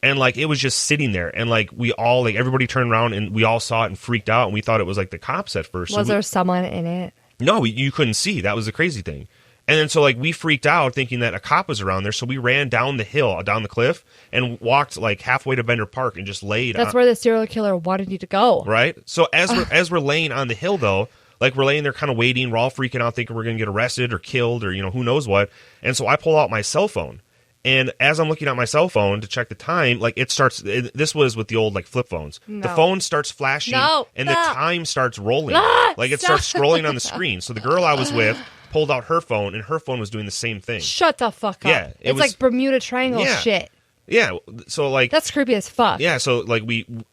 And like it was just sitting there, and like we all like everybody turned around and we all saw it and freaked out, and we thought it was like the cops at first. So Was there someone in it? No, you couldn't see. That was the crazy thing. And then so like we freaked out thinking that a cop was around there, so we ran down the hill, down the cliff, and walked like halfway to Bender Park and just laid. That's where the serial killer wanted you to go. Right. So as we're laying on the hill though, like we're laying there kind of waiting, we're all freaking out, thinking we're gonna get arrested or killed or who knows what. And so I pull out my cell phone. And as I'm looking at my cell phone to check the time, like it starts. This was with the old like flip phones. No. The phone starts flashing, and the time starts rolling. Like it starts scrolling on the screen. So the girl I was with pulled out her phone, and her phone was doing the same thing. Shut the fuck up. Yeah, it it's was- like Bermuda Triangle Yeah. shit. Yeah. So like That's creepy as fuck. yeah. So like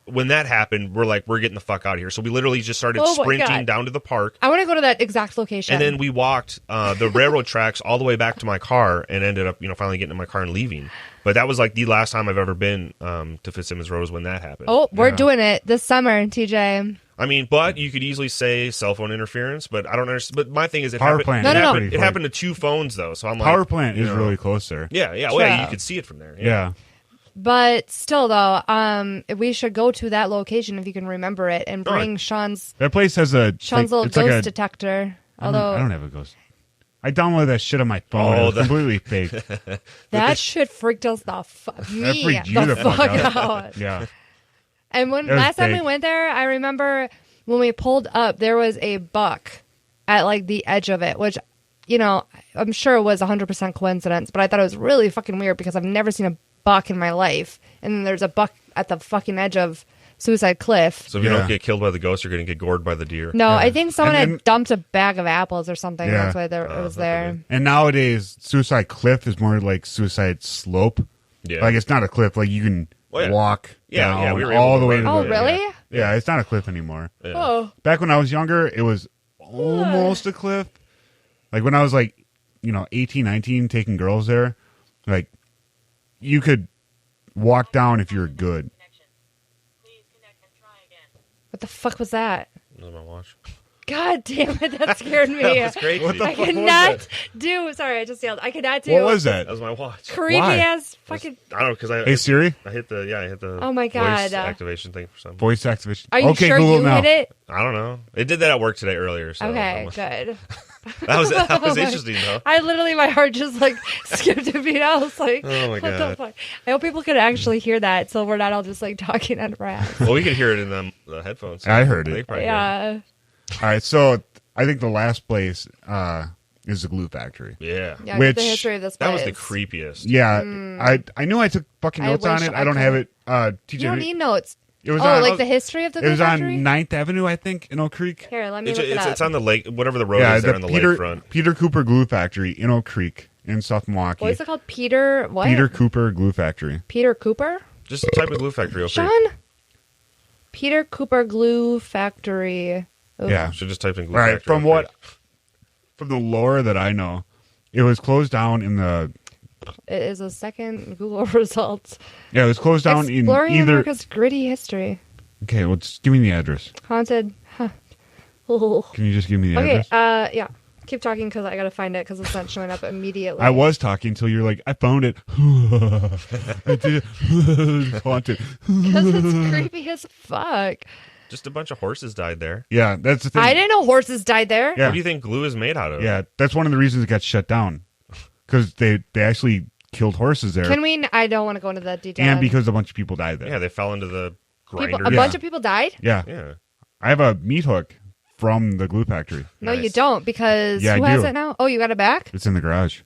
when that happened, we're getting the fuck out of here. So we literally just started Oh my sprinting God. down to the park. I want to go to that exact location. And then we walked the railroad tracks all the way back to my car and ended up, finally getting in my car and leaving. But that was like the last time I've ever been to Fitzsimmons Road was when that happened. oh, we're doing it this summer, TJ. I mean, but you could easily say cell phone interference, but I don't understand. But my thing is, Power plant. No, no, no. It happened to 2 phones though, so I'm like, Power plant is really close there. Yeah, yeah, well, yeah, Sure. you could see it from there. Yeah. But still, though, we should go to that location if you can remember it and bring Sean's That place has a little it's ghost like a, detector. I don't Although have a ghost. I downloaded that shit on my phone. Oh, It was completely fake. that shit freaked us That me freaked you the fuck out. out. Yeah. And when It was last time we fake. went there, I remember when we pulled up, there was a buck at like the edge of it, which, I'm sure was 100% coincidence, but I thought it was really fucking weird because I've never seen a buck in my life. And then there's a buck at the fucking edge of Suicide Cliff. So if you Yeah. don't get killed by the ghost, you're going to get gored by the deer. No, I think someone And had then- dumped a bag of apples or something. Yeah. That's why it was there. And nowadays, Suicide Cliff is more like Suicide Slope. Yeah. Like it's not a cliff. Like you can Well, yeah. walk Yeah, down yeah, we were all able the to way run to Oh, the really? Yeah, it's not a cliff anymore. Yeah. Oh. Back when I was younger, it was almost a cliff. Like when I was like, 18, 19, taking girls there, like you could walk down if you're good. What the fuck was that? That was my watch. God damn it, that scared me. That was crazy. What the I fuck was cannot do. Sorry, I just yelled. I cannot do. What was that? That was my watch. Creepy Why? ass fucking. I don't know because I Hey Siri, I hit the Oh my God. voice activation thing for some. voice activation. Are you okay, sure Google you now. hit it? I don't know. It did that at work today earlier. So Okay, good. that was interesting though. I literally, my heart just like skipped a beat. I was like, Oh my what God. the fuck? I hope people could actually hear that, so we're not all just like talking on rap. Well, we could hear it in the headphones. I heard it. They probably hear Yeah. All right, so I think the last place is the glue factory. Yeah. Yeah, Which- the history of this That place. was the creepiest. Yeah, I knew I took fucking I notes on wish it. I I don't could. have it. TJ, You don't need notes. it was Oh, on like the history of the it was glue on factory? 9th Avenue, I think, in Oak Creek. Here, let me It's, look it it's, up. it's on the lake, whatever the road Yeah, is there on the Peter lakefront. Peter Cooper Glue Factory in Oak Creek in South Milwaukee. What is it called? Peter what? Peter Cooper Glue Factory. Peter Cooper? Just type of glue factory. Sean? Peter Cooper Glue Factory. Ooh. Yeah. Should just type in glue All right, factory. from what from the lore that I know, it was closed down in the It is a second Google result. it was closed down Exploring in either. America's gritty history. Okay, well, just give me the address. Haunted. Huh. Ooh. Can you just give me the Okay, address? yeah. Keep talking because I gotta find it because it's not showing up immediately. I was talking until you're like, I found it. I did. It's haunted. Because it's creepy as fuck. Just a bunch of horses died there. Yeah, that's the thing. I didn't know horses died there. Yeah. What do you think glue is made out of? Yeah, that's one of the reasons it got shut down because they actually killed horses there, Can we? I don't want to go into that detail. and because a bunch of people died there. Yeah, they fell into the grinder. a bunch of people died. Yeah, Yeah. I have a meat hook from the glue factory. No, you Nice. don't because Yeah, I who has do. it now? Oh, you got it back. It's in the garage.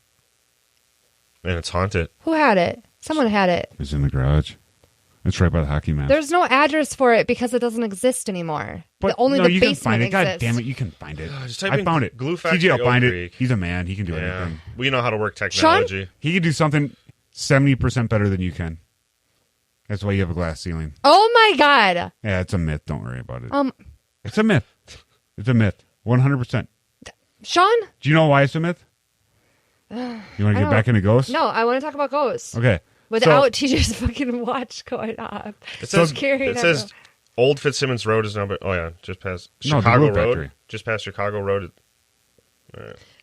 And it's haunted. Who had it? Someone had it. It's in the garage. It's right by the hockey mat. There's no address for it because it doesn't exist anymore. no, The you can basement find it. God exists. damn it, you can find it. Just type I in found it. glue factory TJ will find Oak it. Creek. He's a man. He can do Yeah. anything. We know how to work technology. He can do something 70% better than you can. That's why you have a glass ceiling. Oh my god. Yeah, it's a myth. Don't worry about it. Um, It's a myth. It's a myth. 100%. Sean? Do you know why it's a myth? You want to get don't- back into ghosts? No, I want to talk about ghosts Okay. without TJ's fucking watch going off. It says, Scary, it I says know. Old Fitzsimmons Road is number. Oh yeah, just past No, the Chicago glue Road. factory. Just past Chicago Road.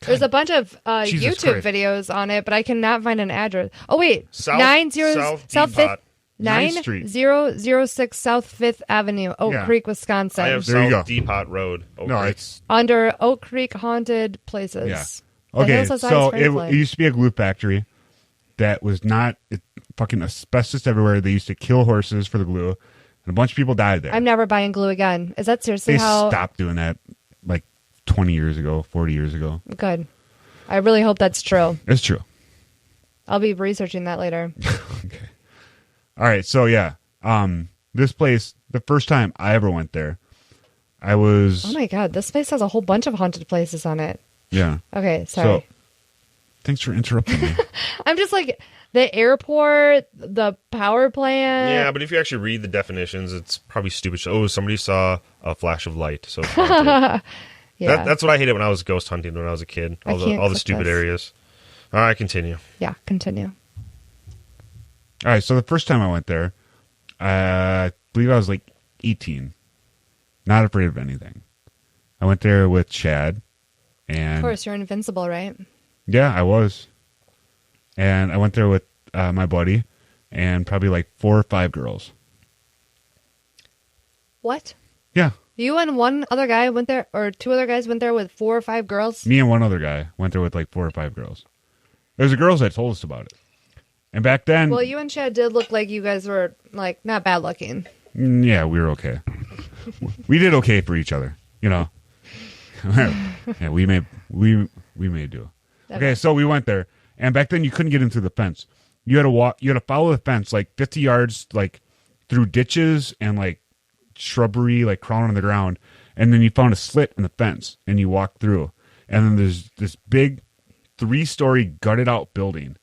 There's a bunch of Jesus YouTube Christ. videos on it, but I cannot find an address. Oh wait, South- 90 South South Depot. Fifth Ninth Street. 9006 South Fifth Avenue, Oak Yeah. Creek, I Wisconsin. have There you South go. Depot Road. Oak No, Creek. it's Under Oak Creek Haunted Places. Yeah. The okay. Hills Outside So Springfield. it used to be a glue factory that was not fucking asbestos everywhere. They used to kill horses for the glue, and a bunch of people died there. I'm never buying glue again. Is that seriously They how? stopped doing that like 20 years ago, 40 years ago. Good. I really hope that's true. It's true. I'll be researching that later. Okay. All right. So yeah, this place, the first time I ever went there, I was Oh my god, this place has a whole bunch of haunted places on it. yeah. Okay, sorry. So thanks for interrupting me. I'm just like the airport, the power plant. Yeah, but if you actually read the definitions, it's probably stupid. Oh, somebody saw a flash of light. So it's haunted. Yeah. That's what I hated when I was ghost hunting when I was a kid. I All the can't all the click stupid this. areas. All right, continue. Yeah, continue. All right. So the first time I went there, I believe I was like 18. Not afraid of anything. I went there with Chad, and Of course, you're invincible, right? yeah, I was. And I went there with my buddy and probably like 4 or 5 girls. What? Yeah. You and one other guy went there, or 2 other guys went there with 4 or 5 girls? Me and one other guy went there with like 4 or 5 girls. There's the girls that told us about it. And back then, Well, you and Chad did look like you guys were, like, not bad looking. yeah, we were okay. We did okay for each other, you know. Yeah, we may do. Okay, so we went there, and back then you couldn't get in through the fence. You had to walk. You had to follow the fence like 50 yards, like through ditches and like shrubbery, like crawling on the ground, and then you found a slit in the fence, and you walked through, and then there's this big 3-story gutted out building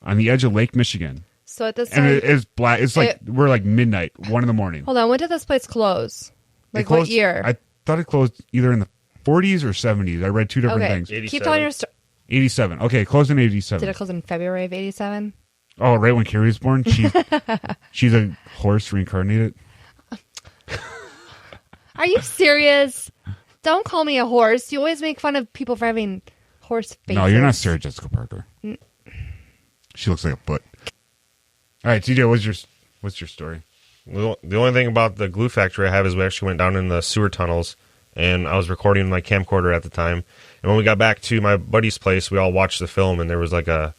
on the edge of Lake Michigan, So at this and time, it is black. It's like we're like midnight, 1 a.m. hold on, when did this place close? It Like, what closed- year? I thought it closed either in the 40s or 70s. I read 2 different Okay. things. Keep 87. telling your story. 87. Okay, closed in 87. Did it close in February of 87? Oh, right when Carrie was born, she's a horse reincarnated. Are you serious? Don't call me a horse. You always make fun of people for having horse faces. No, you're not Sarah Jessica Parker. She looks like a foot. All right, TJ, what's your story? The only thing about the glue factory I have is we actually went down in the sewer tunnels, and I was recording my camcorder at the time. And when we got back to my buddy's place, we all watched the film, and there was like a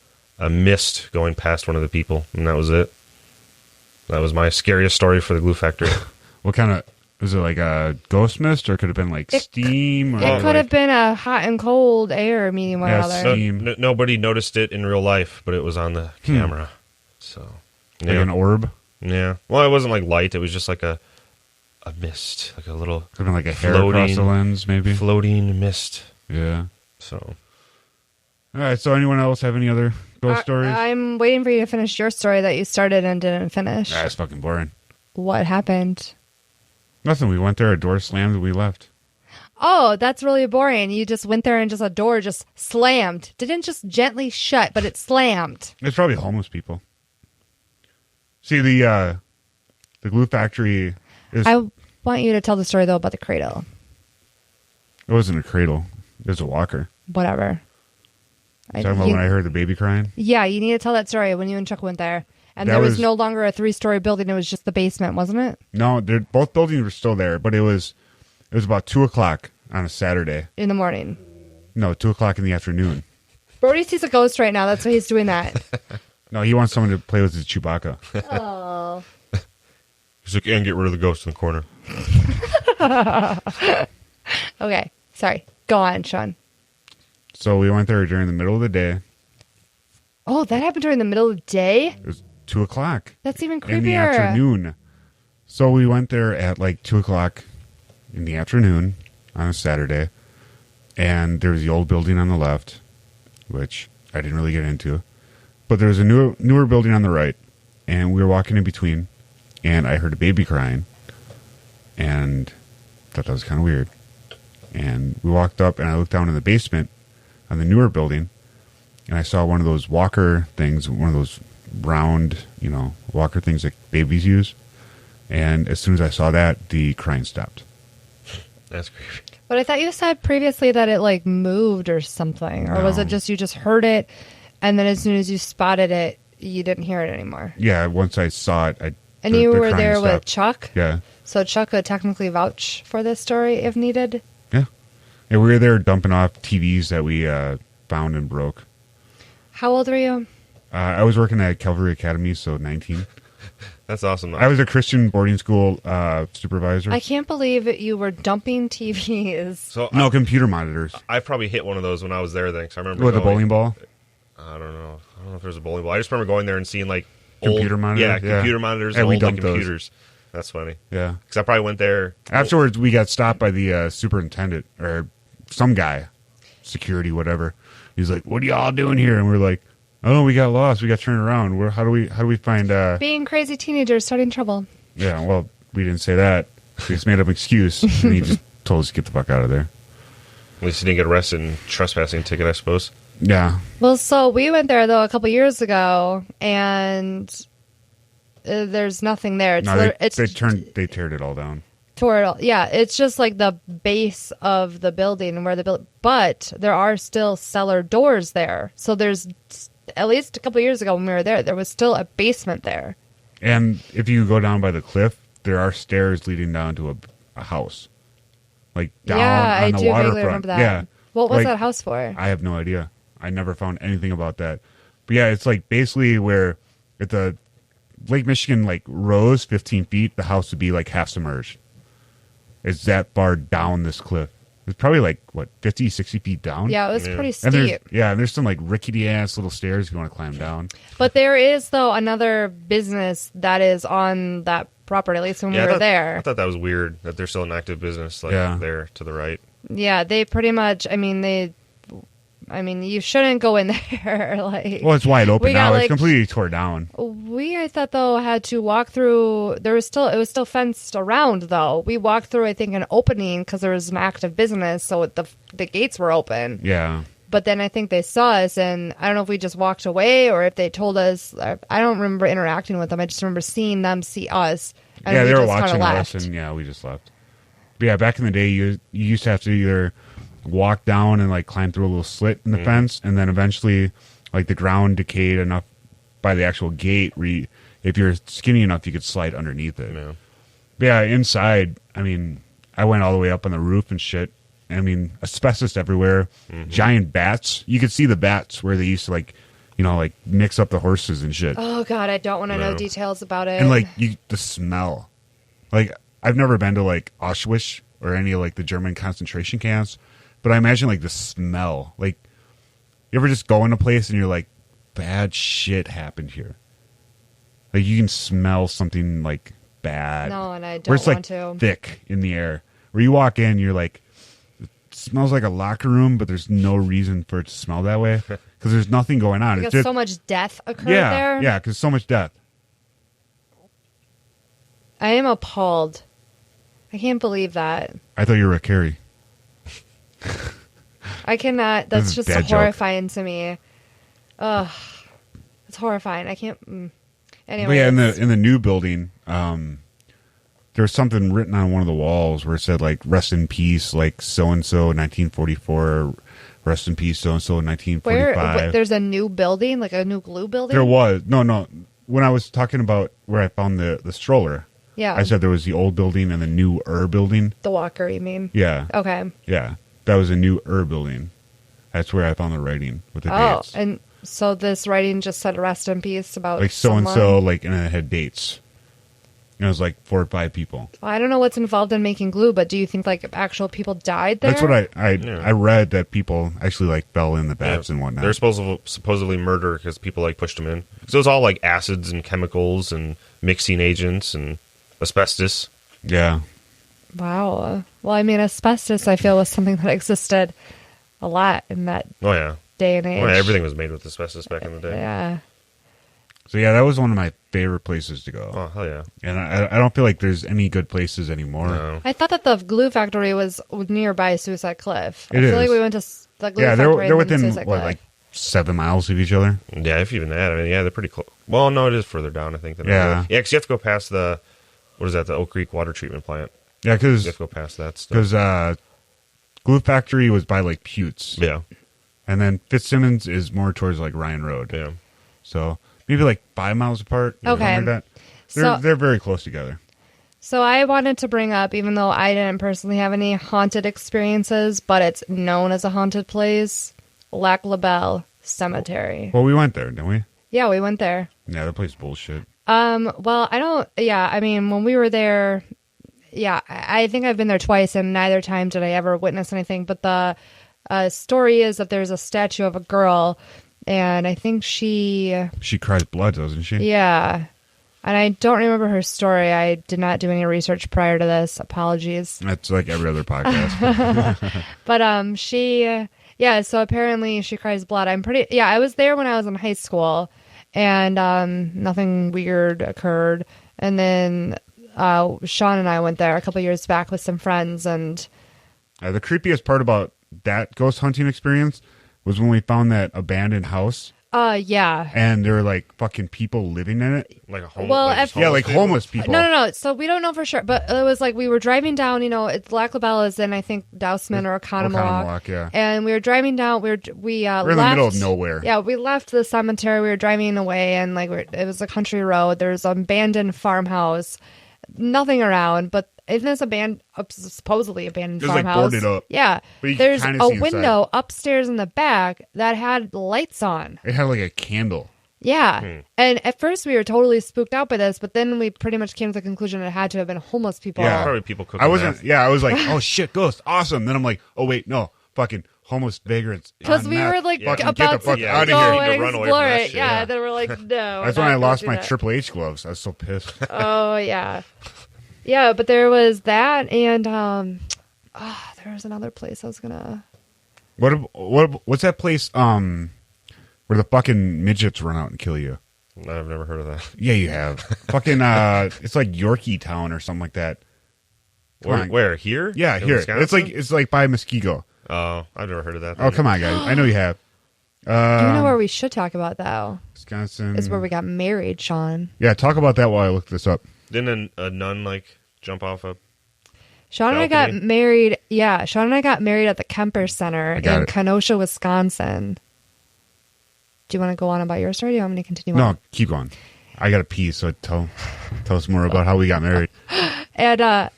mist going past one of the people, and that was it. That was my scariest story for the glue factory. What kind of... Was it like a ghost mist, or could it have been like steam? Or It could have been a hot and cold air meeting one another. Nobody noticed it in real life, but it was on the camera. So, like an orb? Yeah. Well, it wasn't like light. It was just like a mist, like a little... Could have been like a hair across the lens, maybe? Floating mist. Yeah. So... All right, so anyone else have any other ghost stories? I'm waiting for you to finish your story that you started and didn't finish. That's fucking boring. What happened? Nothing. We went there, a door slammed, and we left. Oh, that's really boring. You just went there and just a door just slammed. Didn't just gently shut, but it slammed. It's probably homeless people. See, the glue factory is... I want you to tell the story, though, about the cradle. It wasn't a cradle. It was a walker. Whatever. Talking about when I heard the baby crying? Yeah, you need to tell that story when you and Chuck went there. And there was no longer a 3-story building. It was just the basement, wasn't it? No, both buildings were still there, but it was about 2 o'clock on a Saturday. In the morning. No, 2 o'clock in the afternoon. Brody sees a ghost right now. That's why he's doing that. No, he wants someone to play with his Chewbacca. Oh. He's like, and get rid of the ghost in the corner. Okay, sorry. Go on, Sean. So we went there during the middle of the day. Oh, that happened during the middle of the day? It was 2 o'clock. That's even creepier. In the afternoon. So we went there at like 2 o'clock in the afternoon on a Saturday. And there was the old building on the left, which I didn't really get into. But there was a newer building on the right. And we were walking in between. And I heard a baby crying. And thought that was kind of weird. And we walked up and I looked down in the basement on the newer building. And I saw one of those walker things, one of those round, walker things that babies use. And as soon as I saw that, the crying stopped. That's creepy. But I thought you said previously that it like moved or something. Or was it just you just heard it and then as soon as you spotted it, you didn't hear it anymore? Yeah, once I saw it, And you were there with Chuck? Yeah. So Chuck could technically vouch for this story if needed? Yeah. And we were there dumping off TVs that we found and broke. How old were you? I was working at Calvary Academy, so 19. That's awesome. I was a Christian boarding school supervisor. I can't believe you were dumping TVs. So no, computer monitors. I probably hit one of those when I was there then, 'cause I remember with a bowling ball? I don't know if there's a bowling ball. I just remember going there and seeing like computer monitors. Yeah, computer monitors and and we old like, dumped computers. That's funny. Yeah. Because I probably went there. Afterwards, we got stopped by the superintendent or some guy, security, whatever. He's like, "What are y'all doing here?" And we're like, "Oh, we got lost. We got turned around. How do we find?" Being crazy teenagers, starting trouble. Yeah. Well, we didn't say that. We just made up an excuse, and he just told us to get the fuck out of there. At least he didn't get arrested and trespassing ticket, I suppose. Yeah. Well, so we went there though a couple years ago, and there's nothing there. They teared it all down. Tore it all. Yeah, it's just like the base of the building and where the build. But there are still cellar doors there. So there's at least a couple years ago when we were there was still a basement there. And if you go down by the cliff, there are stairs leading down to a house, like down on the I do waterfront. vaguely remember that. Yeah. What was that house for? I have no idea. I never found anything about that. But yeah, it's like basically where if the Lake Michigan like rose 15 feet, the house would be like half submerged. It's that far down this cliff. It's probably like, 50, 60 feet down? Yeah, it was pretty steep. And there's some like rickety ass little stairs if you want to climb down. But there is, though, another business that is on that property, at least when we were there. I thought that was weird that there's still an active business there to the right. Yeah, they pretty much, you shouldn't go in there. Well, it's wide open now. It's completely tore down. I thought, though, had to walk through. It was still fenced around, though. We walked through, I think, an opening because there was an active business, so the gates were open. Yeah. But then I think they saw us, and I don't know if we just walked away or if they told us. I don't remember interacting with them. I just remember seeing them see us. And Yeah, we they were just kinda watching left. us, and yeah, we just left. But yeah, back in the day, you used to have to either walk down and like climb through a little slit in the fence, and then eventually, like the ground decayed enough by the actual gate where if you're skinny enough, you could slide underneath it. Yeah. But yeah, inside, I mean, I went all the way up on the roof and shit. I mean, asbestos everywhere, giant bats. You could see the bats where they used to like mix up the horses and shit. Oh God, I don't want to know details about it. And like the smell, like I've never been to like Auschwitz or any of like the German concentration camps, but I imagine like the smell. Like, you ever just go in a place and you're like, bad shit happened here. Like you can smell something like bad. No, and I where don't it's like want to. thick in the air. Where you walk in, you're like, it smells like a locker room, but there's no reason for it to smell that way because there's nothing going on. Because It's just, so much death occurred yeah, there. yeah, because so much death. I am appalled. I can't believe that. I thought you were a Carrie. I cannot. This That's is a just dad joke. horrifying to me. Ugh, it's horrifying. I can't. Anyway, But yeah, in the new building, there was something written on one of the walls where it said like "Rest in peace," like so and so, 1944. Rest in peace, so and so, 1945. there's a new building, like a new glue building. There was no. When I was talking about where I found the stroller, Yeah, I said there was the old building and the new building. the Walker. You mean? Yeah, Okay. yeah, that was a new building. That's where I found the writing with the Oh, dates. and so this writing just said "rest in peace" about Like so and so, someone? like, and it had dates. And it was like 4 or 5 people. Well, I don't know what's involved in making glue, but do you think like actual people died there? That's what I Yeah. read, that people actually like fell in the baths and whatnot. They're supposedly murder because people like pushed them in. So it was all like acids and chemicals and mixing agents and asbestos. Yeah. Wow. Well, I mean, asbestos, I feel, was something that existed a lot in that Oh yeah, day and age. well, everything was made with asbestos back in the day. Yeah. So yeah, that was one of my favorite places to go. Oh hell yeah. And I don't feel like there's any good places anymore. No. I thought that the glue factory was nearby Suicide Cliff. It I feel is. like we went to the glue Yeah, factory. they're and then within Suicide Cliff. like 7 miles of each other. Yeah, if even that. I mean, yeah, they're pretty close. Well, no, it is further down. I think. Than Yeah. yeah, because you have to go past the Oak Creek water treatment plant. Yeah, You because have to go past that stuff. Glue Factory was by like Putes. Yeah, And then Fitzsimmons is more towards like Ryan Road. yeah. So maybe like 5 miles apart. Okay. Something like that. They're very close together. So I wanted to bring up, even though I didn't personally have any haunted experiences, but it's known as a haunted place, Lac La Belle Cemetery. Well, we went there, didn't we? Yeah, we went there. Yeah, that place is bullshit. Well, I mean, when we were there, yeah, I think I've been there twice, and neither time did I ever witness anything. But the story is that there's a statue of a girl, and I think she cries blood, doesn't she? yeah. And I don't remember her story. I did not do any research prior to this. Apologies. That's like every other podcast. But yeah, so apparently she cries blood. I was there when I was in high school, and nothing weird occurred. And then Sean and I went there a couple years back with some friends, and The creepiest part about that ghost hunting experience was when we found that abandoned house, yeah. and there were like fucking people living in it. Like a home. Well, just Yeah, like people. homeless people. No. So we don't know for sure, but it was like we were driving down. It's Lac La Belle is in, I think, Dousman or Oconomowoc. Oconomowoc, yeah. And we were driving down. We We're left in the middle of nowhere. Yeah, we left the cemetery. We were driving away, and like it was a country road. There's an abandoned farmhouse, nothing around, but in this supposedly abandoned It was, like, farmhouse, boarded up. Yeah, But you could there's kinda a see inside. window upstairs in the back that had lights on. It had like a candle. Yeah. And at first we were totally spooked out by this, but then we pretty much came to the conclusion it had to have been homeless people. Yeah. Probably people cooking. I wasn't. meth. Yeah, I was like, oh shit, ghost, awesome. Then I'm like, oh wait, no, fucking homeless vagrants. Because on we meth. were like Fucking about get the fuck to out of go here. You need and to run away explore from that it. shit. Yeah, Yeah. then we're like, no. That's we're when I not lost gonna my do that. Triple H gloves. I was so pissed. Oh yeah, yeah. But there was that, and there was another place I was gonna. What's that place? Where the fucking midgets run out and kill you. I've never heard of that. Yeah, you have. Fucking it's like Yorkie Town or something like that. Come on. Where? Here? Yeah, In here. Wisconsin? It's like by Muskego. Oh, I've never heard of that. Oh, come on, guys. I know you have. You know where we should talk about, though? Wisconsin. Is where we got married, Sean. Yeah, talk about that while I look this up. Didn't a nun, like, jump off a... Sean and I got married. Yeah, Sean and I got married at the Kemper Center in Kenosha, Wisconsin. Do you want to go on about your story? Or do you want me to continue on? No, keep going. I got a pee, so tell us more about how we got married. And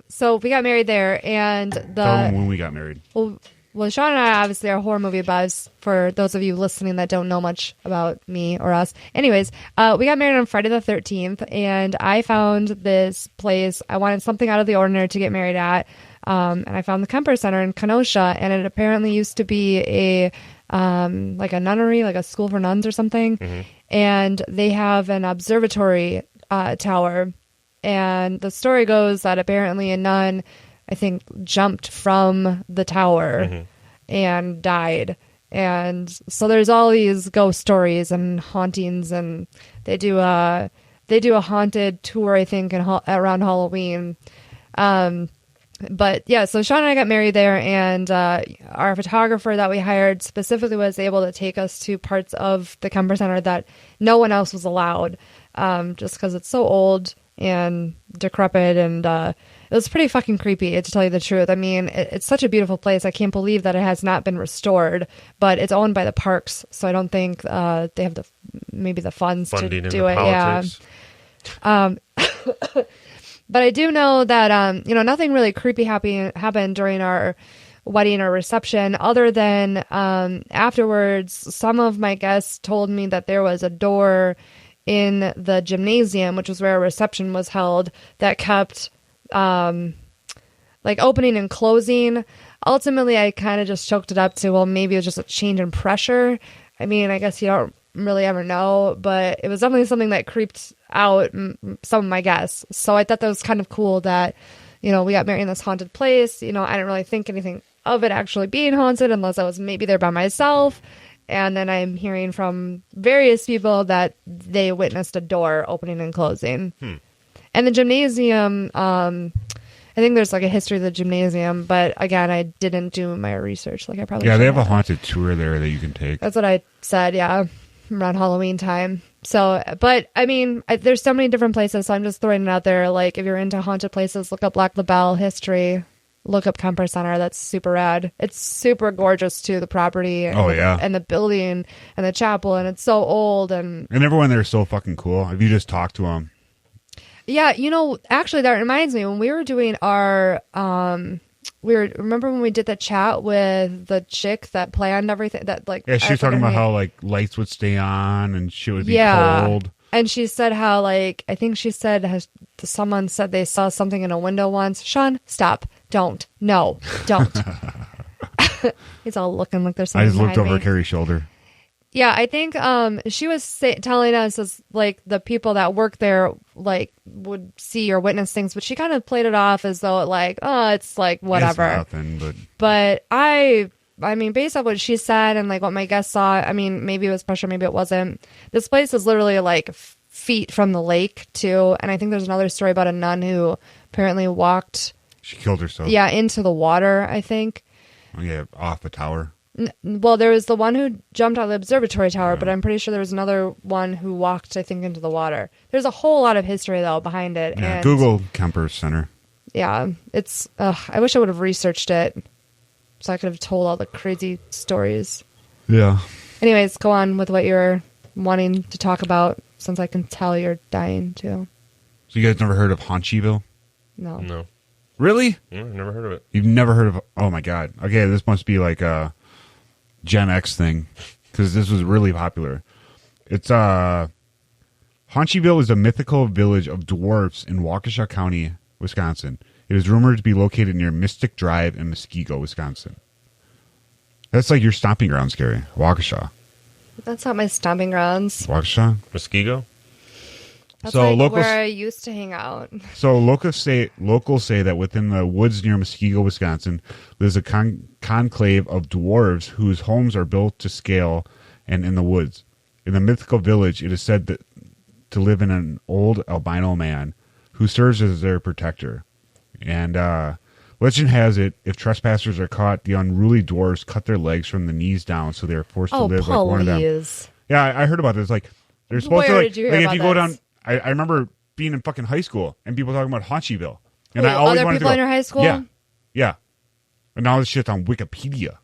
so we got married there, and Tell them when we got married. Well, Sean and I obviously are horror movie buffs, for those of you listening that don't know much about me or us. Anyways, we got married on Friday the 13th, and I found this place. I wanted something out of the ordinary to get married at, and I found the Kemper Center in Kenosha, and it apparently used to be a like a nunnery, like a school for nuns or something, and they have an observatory tower, and the story goes that apparently a nun, I think, jumped from the tower and died. And so there's all these ghost stories and hauntings, and they do a haunted tour, I think, around Halloween. But yeah, so Sean and I got married there, and our photographer that we hired specifically was able to take us to parts of the Kemper Center that no one else was allowed, just because it's so old and decrepit, and it was pretty fucking creepy, to tell you the truth. I mean, it's such a beautiful place. I can't believe that it has not been restored, but it's owned by the parks, so I don't think they have the funds to do it. Politics. Yeah. But I do know that nothing really creepy happened during our wedding or reception, other than afterwards, some of my guests told me that there was a door in the gymnasium, which was where a reception was held, that kept like opening and closing. Ultimately, I kind of just choked it up to, well, maybe it was just a change in pressure. I mean, I guess you don't really ever know, but it was definitely something that creeped out some of my guests. So I thought that was kind of cool that, we got married in this haunted place. I didn't really think anything of it actually being haunted unless I was maybe there by myself. And then I'm hearing from various people that they witnessed a door opening and closing. And the gymnasium, I think there's like a history of the gymnasium, but again, I didn't do my research like I probably should. Yeah, they have a haunted tour there that you can take. That's what I said, yeah, around Halloween time. So, but I mean, there's so many different places, so I'm just throwing it out there. Like, if you're into haunted places, look up Black Label history. Look up Kemper Center. That's super rad. It's super gorgeous too, the property. And and the building and the chapel, and it's so old. And everyone there is so fucking cool. If you just talk to them. Yeah, actually, that reminds me, when we were doing our, remember when we did the chat with the chick that planned everything? That she was talking about how like lights would stay on and shit would be cold. And she said how, like, I think she said, someone said they saw something in a window once. Sean, stop. Don't. No, don't. He's all looking like there's something I just looked over me. Carrie's shoulder. Yeah, I think she was telling us as, like, the people that work there, like, would see or witness things, but she kind of played it off as though, like, oh, it's, like, whatever. It's nothing, but I mean, based on what she said and, like, what my guests saw, I mean, maybe it was pressure, maybe it wasn't. This place is literally, like, feet from the lake, too. And I think there's another story about a nun who apparently walked... She killed herself. Yeah, into the water, I think. Oh, yeah, off a tower. Well, there was the one who jumped out of the observatory tower, but I'm pretty sure there was another one who walked, I think, into the water. There's a whole lot of history, though, behind it. Yeah, and Google Kemper Center. Yeah, it's... I wish I would have researched it so I could have told all the crazy stories. Yeah. Anyways, go on with what you're wanting to talk about, since I can tell you're dying, too. So you guys never heard of Haunchyville? No. Really? Yeah, I've never heard of it. You've never heard of... Oh, my God. Okay, this must be like a Gen X thing, because this was really popular. It's Haunchyville is a mythical village of dwarfs in Waukesha County, Wisconsin. It is rumored to be located near Mystic Drive in Muskego, Wisconsin. That's like your stomping grounds, Gary. Waukesha. That's not my stomping grounds. Waukesha? Muskego? That's so like locals, where I used to hang out. So locals say that within the woods near Muskego, Wisconsin, there's a conclave of dwarves whose homes are built to scale and in the woods. In the mythical village, it is said that to live in an old albino man who serves as their protector. And Legend has it, if trespassers are caught, the unruly dwarves cut their legs from the knees down, so they are forced to Oh, live like one of them. please. Yeah, I heard about this. Like, they're supposed Where to, did you hear like if about you go this? down, I remember being in fucking high school and people talking about Haunchyville. And Wait, I always other wanted people to go, in your high school? Yeah. Yeah. And now this shit's on Wikipedia.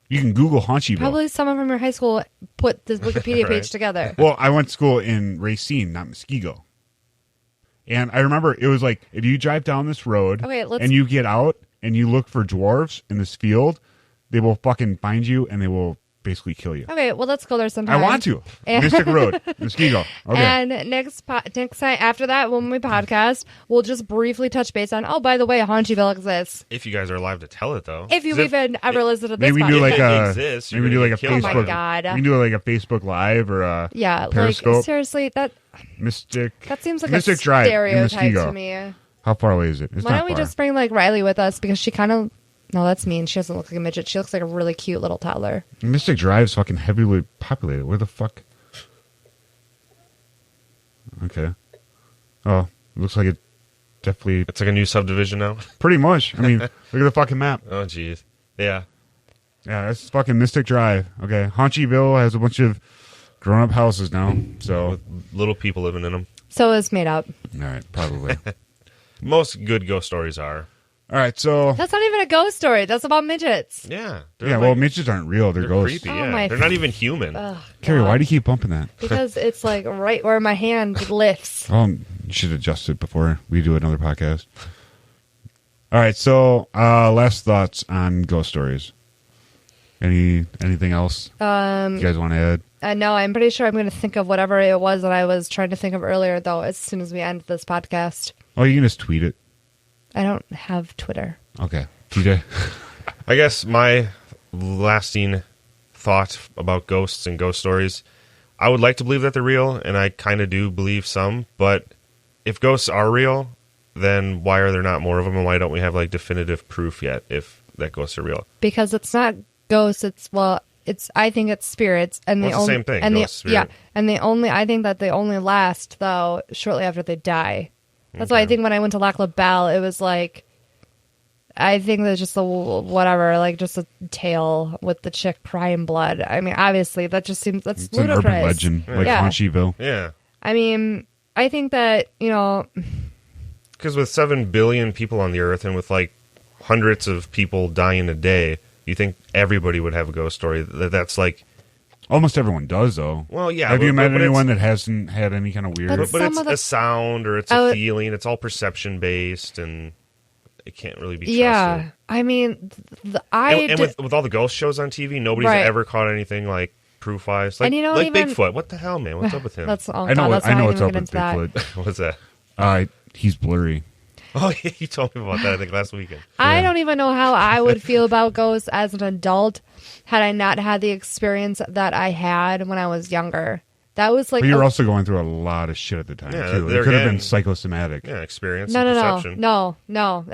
You can Google Haunchyville. Probably someone from your high school put this Wikipedia Right. page together. Well, I went to school in Racine, not Muskego. And I remember it was like, if you drive down this road Okay, let's- and you get out and you look for dwarves in this field, they will fucking find you and they will basically kill you. Okay, well, let's go there sometime. I want to. And- Mystic Road, Muskego. Okay. And next time after that, when we podcast, we'll just briefly touch base on. Oh, by the way, Haunchyville exists. If you guys are alive to tell it, though. If you 'Cause even ever listen to this, Maybe we podcast. do like If it a exists, maybe you're do gonna like a get killed. Facebook. Oh my God. We can do like a Facebook Live or a Yeah, Periscope. like seriously, that Mystic. seems like Mystic a Drive in stereotype Muskego. to me. How far away is it? It's Why not don't we far. just bring like Riley with us because she kind of. No, that's mean. She doesn't look like a midget. She looks like a really cute little toddler. Mystic Drive is fucking heavily populated. Where the fuck? Okay. Oh, it looks like it definitely. It's like a new subdivision now. Pretty much. I mean, look at the fucking map. Oh, jeez. Yeah. Yeah, that's fucking Mystic Drive. Okay. Haunchyville has a bunch of grown up houses now. So, With little people living in them. So it's made up. all right, probably. Most good ghost stories are. All right, so. That's not even a ghost story. That's about midgets. Yeah. Yeah, well, midgets aren't real. They're they're ghosts. creepy. Oh, Yeah. my They're not even human. Carrie, God. why do you keep bumping that? Because it's like right where my hand lifts. Oh, you should adjust it before we do another podcast. All right, so last thoughts on ghost stories. Anything else you guys want to add? No, I'm pretty sure I'm going to think of whatever it was that I was trying to think of earlier, though, as soon as we end this podcast. Oh, you can just tweet it. I don't have Twitter. Okay. TJ? I guess my lasting thought about ghosts and ghost stories, I would like to believe that they're real, and I kind of do believe some, but if ghosts are real, then why are there not more of them, and why don't we have like definitive proof yet if that ghosts are real? Because it's not ghosts, I think it's spirits. And Well, the it's the only, same thing, And ghost, yeah, spirit. and I think that they only last, though, shortly after they die. That's why I think when I went to Lac La Belle, it was like, I think that's just just a tale with the chick crying blood. I mean, obviously, that's It's ludicrous. an urban legend, like Yeah. Haunchyville. Yeah. I mean, I think that, Because with 7 billion people on the earth and with like hundreds of people dying a day, you think everybody would have a ghost story. That's like, Almost everyone does, though. well, yeah. Have you but met it's- anyone that hasn't had any kind of weird... But But it's some of the- a sound or it's I a would- feeling. It's all perception based, and it can't really be trusted. yeah. I mean, And with all the ghost shows on TV, nobody's Right. ever caught anything like proof-wise. Like, And you don't like even- Bigfoot. What the hell, man? What's up with him? let's, oh I know, God, let's I not know even what's up get with into that. Bigfoot. What's that? He's blurry. Oh, yeah, you told me about that, I think, last weekend. I don't even know how I would feel about ghosts as an adult had I not had the experience that I had when I was younger. That was like But you're also going through a lot of shit at the time, Yeah, too. It there could have been again- psychosomatic. Yeah, experience no, and no, perception. no.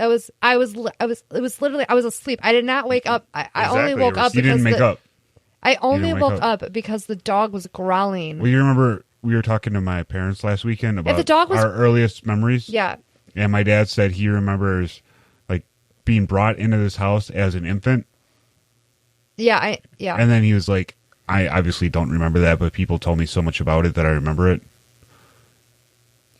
I was literally I was asleep. I did not wake up. I only Exactly, woke you were up You because didn't make up. I only wake woke up. up because the dog was growling. Well, you remember we were talking to my parents last weekend about the dog was- our earliest memories? Yeah. And my dad said he remembers like being brought into this house as an infant. Yeah, And then he was like, I obviously don't remember that, but people told me so much about it that I remember it.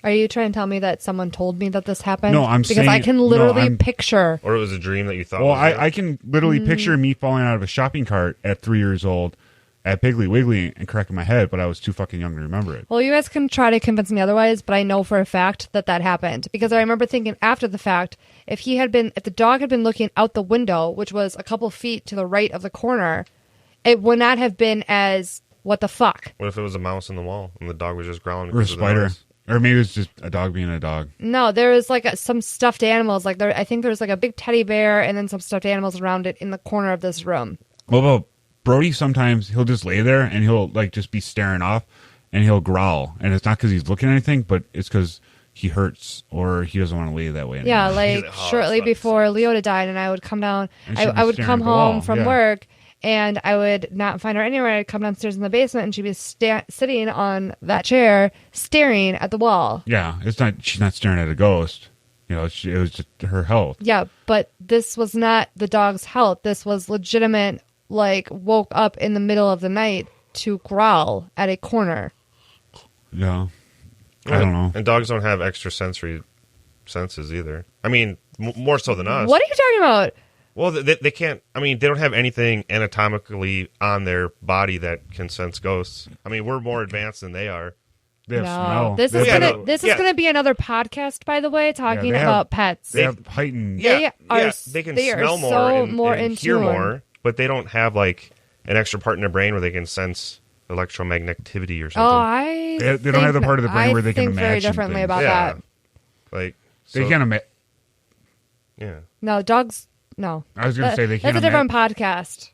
Are you trying to tell me that someone told me that this happened? No, I'm because I saying- can no, literally I'm- picture. Or it was a dream that you thought Well, was real. I can literally picture me falling out of a shopping cart at 3 years old at Piggly Wiggly and cracking my head, but I was too fucking young to remember it. Well, you guys can try to convince me otherwise, but I know for a fact that happened because I remember thinking after the fact, if the dog had been looking out the window, which was a couple feet to the right of the corner, it would not have been as what the fuck. What if it was a mouse in the wall and the dog was just growling? Or a because of the spider. noise? Or maybe it was just a dog being a dog. No, there was like some stuffed animals. Like I think there was like a big teddy bear and then some stuffed animals around it in the corner of this room. What about Brody? Sometimes he'll just lay there and he'll like just be staring off and he'll growl. And it's not because he's looking at anything, but it's because he hurts or he doesn't want to lay that way anymore. Yeah, like like, "Oh, shortly that sucks." before Leota died, and I would come down. And she'd be I would staring come at the home wall, from yeah. work, and I would not find her anywhere. I'd come downstairs in the basement, and she'd be sitting on that chair, staring at the wall. Yeah, it's not. She's not staring at a ghost. You know, it was just her health. Yeah, but this was not the dog's health. This was legitimate, like, woke up in the middle of the night to growl at a corner. Yeah. I don't know. And dogs don't have extra sensory senses either. I mean, more so than us. What are you talking about? Well, they can't. I mean, they don't have anything anatomically on their body that can sense ghosts. I mean, we're more advanced than they are. They have No, smell. this They is have- gonna this is Yeah. gonna be another podcast, by the way, talking they have- about pets. They have heightened. Yeah, They are they can they are smell more so and, more and in hear tune. more, but they don't have like an extra part in their brain where they can sense electromagnetivity or something. Oh, I They don't have the part of the brain I where they can think very imagine differently things. about Yeah. that. Like They so- can't imagine. Oh, Yeah, No, dogs. No, I was going to say they can't That's a different podcast.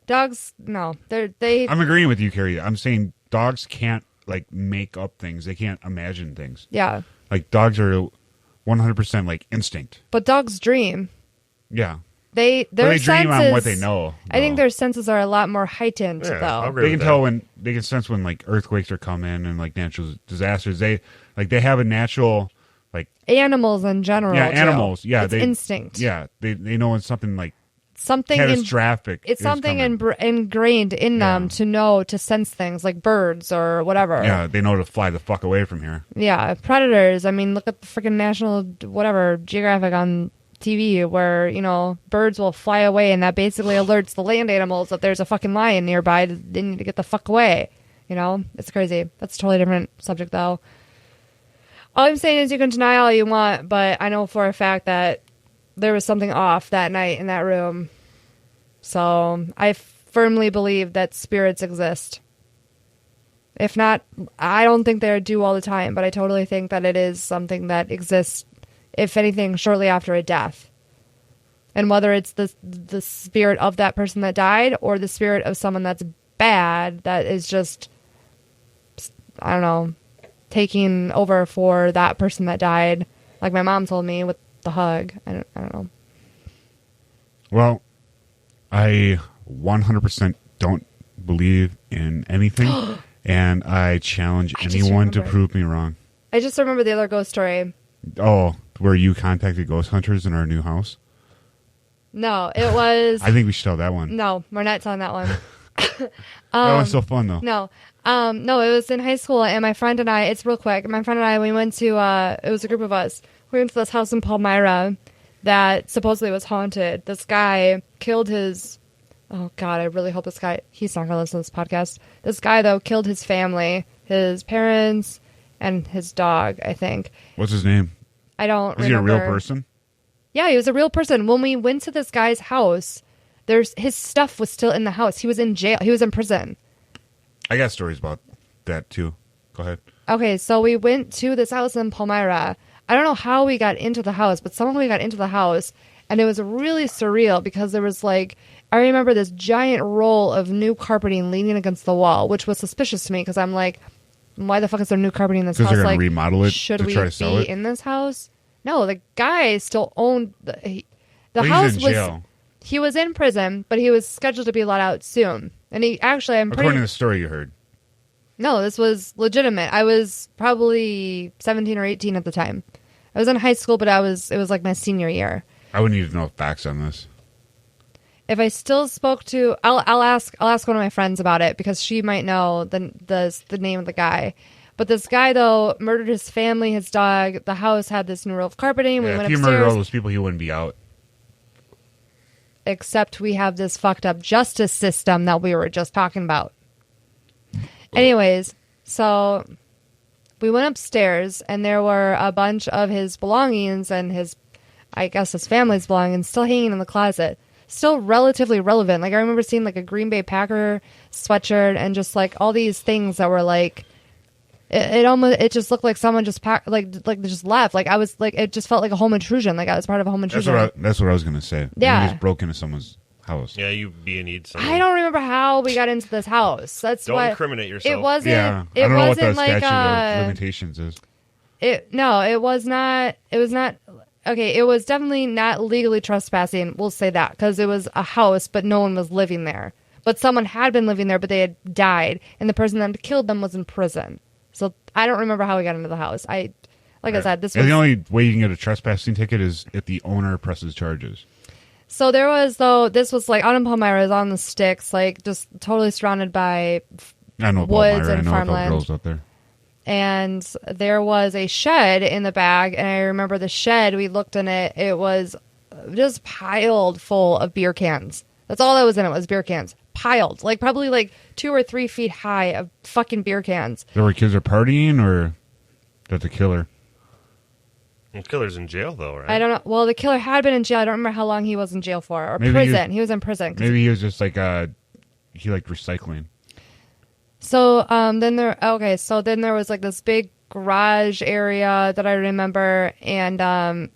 Dogs. No, they. I'm agreeing with you, Carrie. I'm saying dogs can't like make up things. They can't imagine things. Yeah, Like dogs are 100% like instinct. but dogs dream. Yeah. Their But they dream senses, on what they know. I think though. their senses are a lot more heightened, Yeah, I'll though. agree They with can that. tell when they can sense when like earthquakes are coming and like natural disasters. They have a natural like Animals in general. yeah too. animals yeah It's instinct. yeah they know when something like Something catastrophic. It's is something coming. ingrained in them Yeah. to know to sense things like birds or whatever. Yeah, they know to fly the fuck away from here. Yeah, predators. I mean, look at the freaking National whatever Geographic on TV where, birds will fly away and that basically alerts the land animals that there's a fucking lion nearby. They need to get the fuck away. It's crazy. That's a totally different subject though. All I'm saying is you can deny all you want, but I know for a fact that there was something off that night in that room. So I firmly believe that spirits exist. If not, I don't think they do all the time, but I totally think that it is something that exists, if anything, shortly after a death. And whether it's the spirit of that person that died or the spirit of someone that's bad, that is just, I don't know, taking over for that person that died. Like my mom told me with the hug. I don't know. Well, I 100% don't believe in anything, and I challenge I just anyone to remembered. prove me wrong. I just remember the other ghost story. Oh, where you contacted ghost hunters in our new house? No, it was... I think we should tell that one. No, we're not telling that one. That one's so fun, though. No. No, it was in high school, and my friend and I, it's real quick, my friend and I, we went to, it was a group of us, we went to this house in Palmyra that supposedly was haunted. This guy killed his, oh God, I really hope he's not going to listen to this podcast. This guy, though, killed his family, his parents, and his dog, I think. What's his name? I don't Is remember. he a real person? Yeah, he was a real person. When we went to this guy's house, his stuff was still in the house. He was in jail. He was in prison. I got stories about that, too. Go ahead. Okay, so we went to this house in Palmyra. I don't know how we got into the house, but somehow we got into the house, and it was really surreal because there was I remember this giant roll of new carpeting leaning against the wall, which was suspicious to me because I'm like, why the fuck is there new carpeting in this Because house? they're going to remodel it should to we try to sell be it? in this house? No, the guy still owned the But house. he's in jail. He was in prison, but he was scheduled to be let out soon. And he actually, According to the story you heard. No, this was legitimate. I was probably 17 or 18 at the time. I was in high school, but it was like my senior year. I would need to know facts on this. If I still spoke to, I'll ask one of my friends about it because she might know the name of the guy. But this guy though murdered his family, his dog. The house had this new roll of carpeting. We Yeah, went if he upstairs. murdered all those people, he wouldn't be out. Except we have this fucked up justice system that we were just talking about. Anyways, so we went upstairs and there were a bunch of his belongings and his family's belongings still hanging in the closet. Still relatively relevant. I remember seeing a Green Bay Packer sweatshirt and just all these things that were it just looked like someone just packed just left. It just felt like a home intrusion. I was part of a home intrusion. That's what I was going to say. Yeah. You just broke into someone's house. Yeah, you need something. I don't remember how we got into this house. That's Don't why incriminate yourself. It wasn't. Yeah. It I don't know what the wasn't statute of limitations is. No, it was not. It was not. Okay, it was definitely not legally trespassing. We'll say that because it was a house, but no one was living there. But someone had been living there, but they had died, and the person that killed them was in prison. So I don't remember how we got into the house. Like I said, this And was the only way you can get a trespassing ticket is if the owner presses charges. so there was this was like out in Palmyra, it was on the sticks, like just totally surrounded by I know woods Palmyra. and I know farmland. girls out there. And there was a shed in the back, and I remember the shed, we looked in it, it was just piled full of beer cans. That's all that was in it, was beer cans. Piled. Like probably like 2 or 3 feet high of fucking beer cans. There were kids are partying, or that's a killer. The killer's in jail, though, right? I don't know. Well, the killer had been in jail. I don't remember how long he was in jail for. Or Maybe prison. He was in prison. Maybe he was just like he liked recycling. So then there was like this big garage area that I remember, and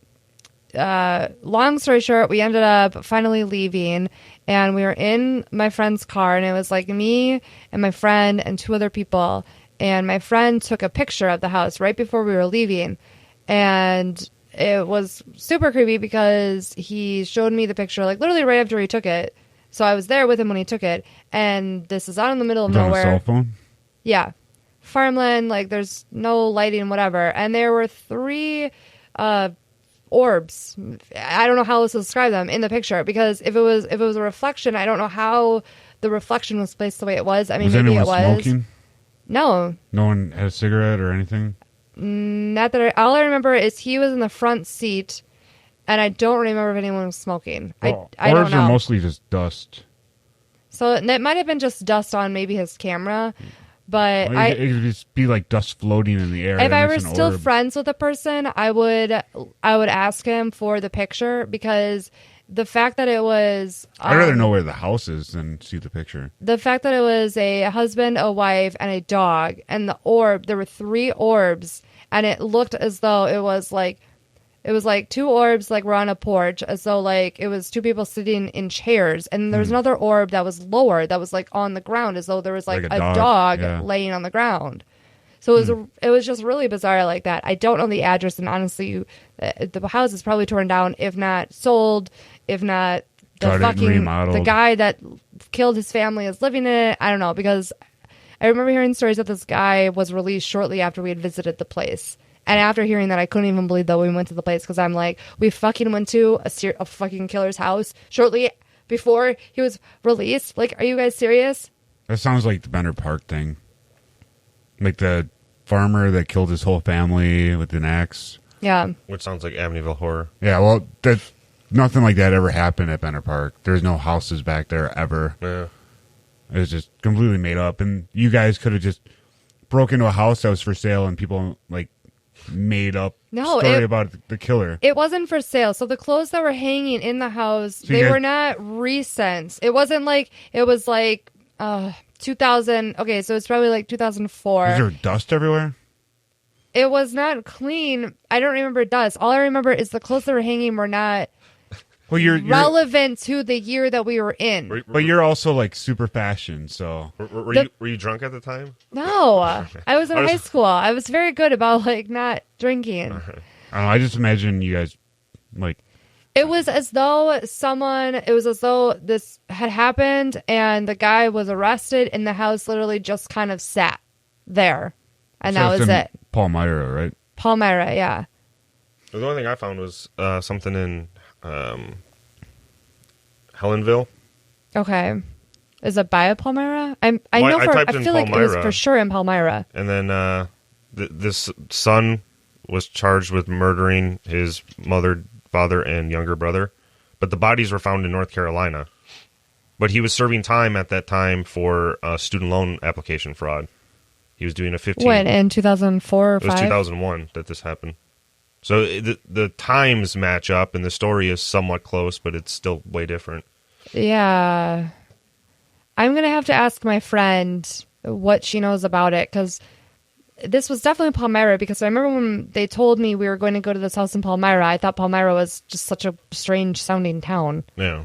long story short, we ended up finally leaving, and we were in my friend's car, and it was like me and my friend and 2 other people, and my friend took a picture of the house right before we were leaving, and it was super creepy because he showed me the picture like literally right after he took it. So I was there with him when he took it, and this is out in the middle of Was it on a nowhere. cell phone? Yeah. Farmland, like there's no lighting, whatever. And there were 3 orbs. I don't know how else to describe them in the picture, because if it was a reflection, I don't know how the reflection was placed the way it was. I mean, Was maybe anyone it was. smoking? No. No one had a cigarette or anything? Not that all I remember is he was in the front seat, and I don't remember if anyone was smoking. Well, I don't orbs know. are mostly just dust. So it might have been just dust on maybe his camera, but It could just be like dust floating in the air. if That I makes were an still orb. friends with a person, I would ask him for the picture, because the fact that it was I'd rather know where the house is than see the picture. the fact that it was a husband, a wife, and a dog, and the orb, there were 3 orbs, and it looked as though it was like 2 orbs like were on a porch, as though like it was 2 people sitting in chairs, and there was another orb that was lower, that was like on the ground, as though there was like Like a a dog, dog, yeah. laying on the ground. So it was just really bizarre like that. I don't know the address, and honestly, the house is probably torn down, if not sold, if not Tried it and remodeled. the guy that killed his family is living in it. I don't know, because I remember hearing stories that this guy was released shortly after we had visited the place. And after hearing that, I couldn't even believe that we went to the place, because I'm like, we fucking went to a fucking killer's house shortly before he was released. Like, are you guys serious? That sounds like the Benner Park thing. Like the farmer that killed his whole family with an axe. Yeah. Which sounds like Amityville Horror. Yeah, well, nothing like that ever happened at Benner Park. There's no houses back there ever. Yeah. It was just completely made up. And you guys could have just broke into a house that was for sale, and people like made up story about the killer. It wasn't for sale. So the clothes that were hanging in the house, So you they guys- were not recent. It wasn't like, it was like 2000. Okay, so it's probably like 2004. Is there dust everywhere? It was not clean. I don't remember dust. All I remember is the clothes that were hanging were not Well, you're relevant to the year that we were in. but you're also like super fashion, so Were you drunk at the time? No, I was in I was- high school. I was very good about like not drinking. I don't know, I just imagine you guys like It was as though this had happened and the guy was arrested and the house literally just kind of sat there. And so that it's was in it. Palmyra, right? Palmyra, yeah. The only thing I found was something in Helenville. Okay. Is it by Palmyra? I typed in feel like it was Palmyra. for sure in Palmyra. And then this son was charged with murdering his mother, father, and younger brother. But the bodies were found in North Carolina. But he was serving time at that time for student loan application fraud. He was doing a 15. When, in 2004 or It was 5? 2001 that this happened. So the times match up, and the story is somewhat close, but it's still way different. Yeah. I'm going to have to ask my friend what she knows about it, because this was definitely Palmyra, because I remember when they told me we were going to go to this house in Palmyra, I thought Palmyra was just such a strange sounding town. Yeah.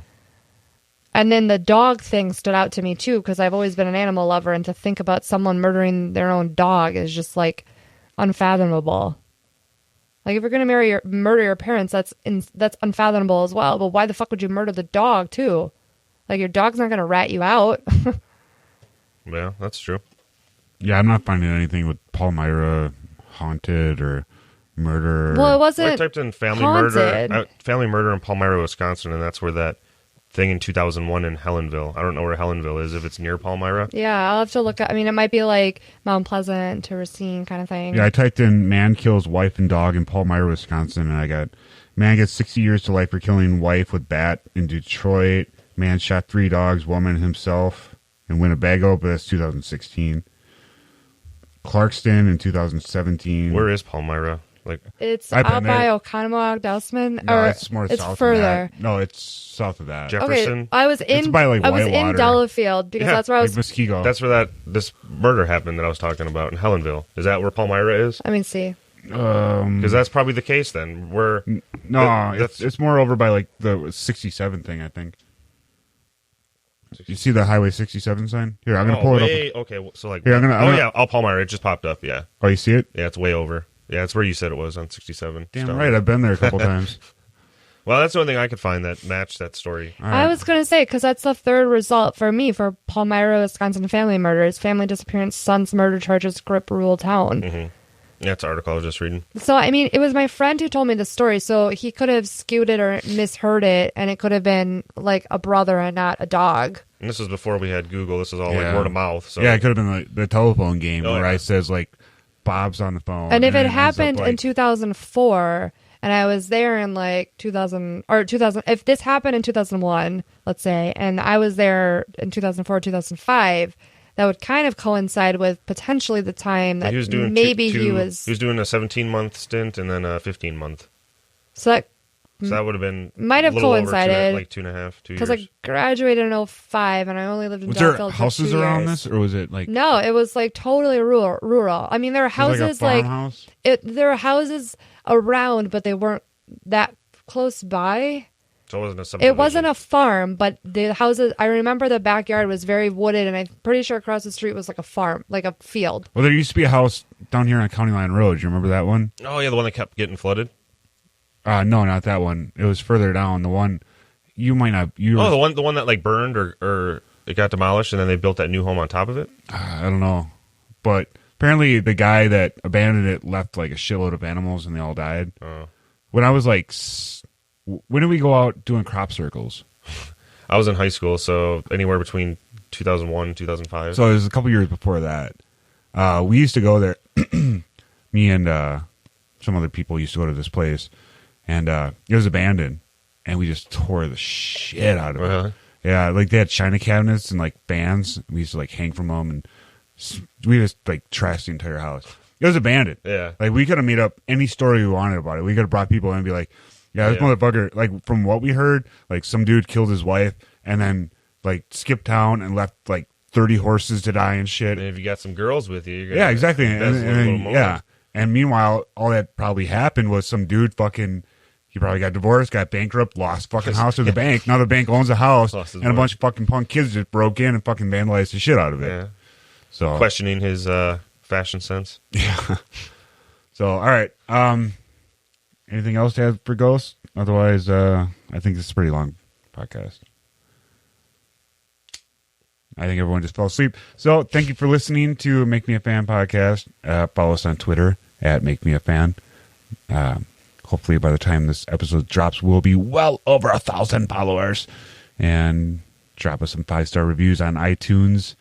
And then the dog thing stood out to me too, because I've always been an animal lover, and to think about someone murdering their own dog is just like unfathomable. Like if you're going to murder your parents, that's unfathomable as well. But why the fuck would you murder the dog too? Like your dog's not going to rat you out. Yeah, that's true. Yeah, I'm not finding anything with Palmyra haunted or murder. Well, it I wasn't typed in haunted. family murder in Palmyra, Wisconsin, and that's where that thing in 2001 in Helensville. I don't know where Helensville is, if it's near Palmyra. Yeah, I'll have to look at. I mean, it might be like Mount Pleasant to Racine kind of thing. Yeah, I typed in man kills wife and dog in Palmyra, Wisconsin, and I got man gets 60 years to life for killing wife with bat in Detroit. Man shot 3 dogs, woman himself in Winnebago, but that's 2016. Clarkston in 2017. Where is Palmyra? Like, It's I've been out by there. Oconomowoc, Dousman, No, or it's more south further. Of that. No, it's south of that. Jefferson. Okay, I was It's in. by, like, I was in Whitewater. Delafield because Yeah, that's where I was. Like Muskego. That's where this murder happened that I was talking about in Helenville. Is that where Palmyra is? Let me see. Because that's probably the case then. Where No, that's- it's more over by like the 67 thing, I think. You see the Highway 67 sign? Here, I'm gonna pull it up. Okay, so like, Here, I'm gonna- yeah, Palmyra. It just popped up. Yeah, Oh, you see it? yeah, it's way over. Yeah, it's where you said it was on 67. Damn Stone. right, I've been there a couple times. Well, that's the only thing I could find that matched that story. All right. I was gonna say because that's the third result for me for Palmyra, Wisconsin family murders, family disappearance, son's murder charges, grip rural town. Yeah, it's an article I was just reading. So I mean, it was my friend who told me the story, so he could have skewed it or misheard it, and it could have been like a brother and not a dog. And this is before we had Google. This is all Yeah. like word of mouth. So Yeah, it could have been the telephone game Oh, where yeah. I says like Bob's on the phone. And if it ends up, happened in like- 2004, and I was there in like 2000 or 2000, if this happened in 2001, let's say, and I was there in 2004, 2005, that would kind of coincide with potentially the time that he was doing maybe two, he was. He was doing a 17-month stint and then a 15-month. So that So that would have been might have a little over coincided, like 2.5, 2 years. because I graduated in 05 and I only lived in Was there Delafield for houses 2 around years. this, or was it like No, it was like totally rural. I mean, there were was it like a houses like farmhouse? there were houses around, but they weren't that close by. So it wasn't a subdivision. It wasn't a farm, but the houses. I remember the backyard was very wooded, and I'm pretty sure across the street was like a farm, like a field. Well, there used to be a house down here on County Line Road. You remember that one? Oh yeah, the one that kept getting flooded. No, not that one. It was further down. The one you might not. You Oh, were, the one that like burned or it got demolished and then they built that new home on top of it. I don't know, but apparently the guy that abandoned it left like a shitload of animals, and they all died. Oh. When I was like, when did we go out doing crop circles? I was in high school, so anywhere between 2001 and 2005. So it was a couple years before that. We used to go there. Me and some other people used to go to this place, and it was abandoned, and we just tore the shit out of it. Really? Yeah, like they had china cabinets and like fans. We used to like hang from them, and we just like trashed the entire house. It was abandoned. Yeah. Like we could have made up any story we wanted about it. We could have brought people in and be like, "Yeah, this Yeah. motherfucker." Like from what we heard, like some dude killed his wife and then like skipped town and left like 30 horses to die and shit. And if you got some girls with you, you're gonna Yeah, exactly. And, embezzle a little more. yeah. And meanwhile, all that probably happened was some dude fucking, he probably got divorced, got bankrupt, lost fucking house to the bank. Now the bank owns the house, Lost his and a money. bunch of fucking punk kids just broke in and fucking vandalized the shit out of it. Yeah. So, Questioning his fashion sense. so all right. Anything else to add for Ghost? Otherwise, I think this is a pretty long podcast. I think everyone just fell asleep. So thank you for listening to Make Me a Fan podcast. Follow us on Twitter at Make Me a Fan. Hopefully by the time this episode drops, we'll be well over 1,000 followers. And drop us some 5-star reviews on iTunes.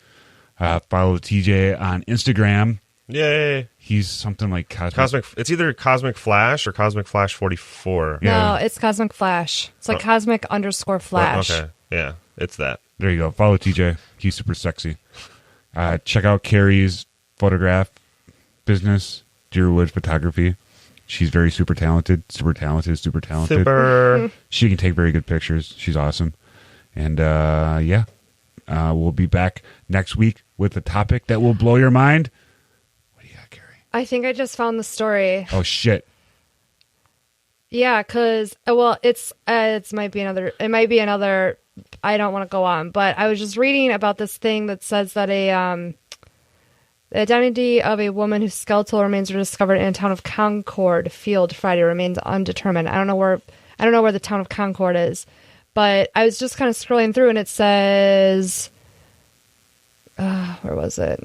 Follow TJ on Instagram. Yay! He's something like Cosmic. It's either Cosmic Flash or Cosmic Flash 44. Yeah. No, it's Cosmic Flash. It's like Cosmic_Flash. Okay. Yeah, it's that. There you go. Follow TJ. He's super sexy. Check out Carrie's photograph business, Deerwood Photography. She's very super talented. Super talented. Super. She can take very good pictures. She's awesome. And yeah, we'll be back next week with a topic that will blow your mind. What do you got, Carrie? I think I just found the story. Oh shit! Yeah, because well, it might be another. I don't want to go on, but I was just reading about this thing that says that the identity of a woman whose skeletal remains were discovered in the town of Concord Field Friday remains undetermined. I don't know where the town of Concord is, but I was just kind of scrolling through and it says, where was it?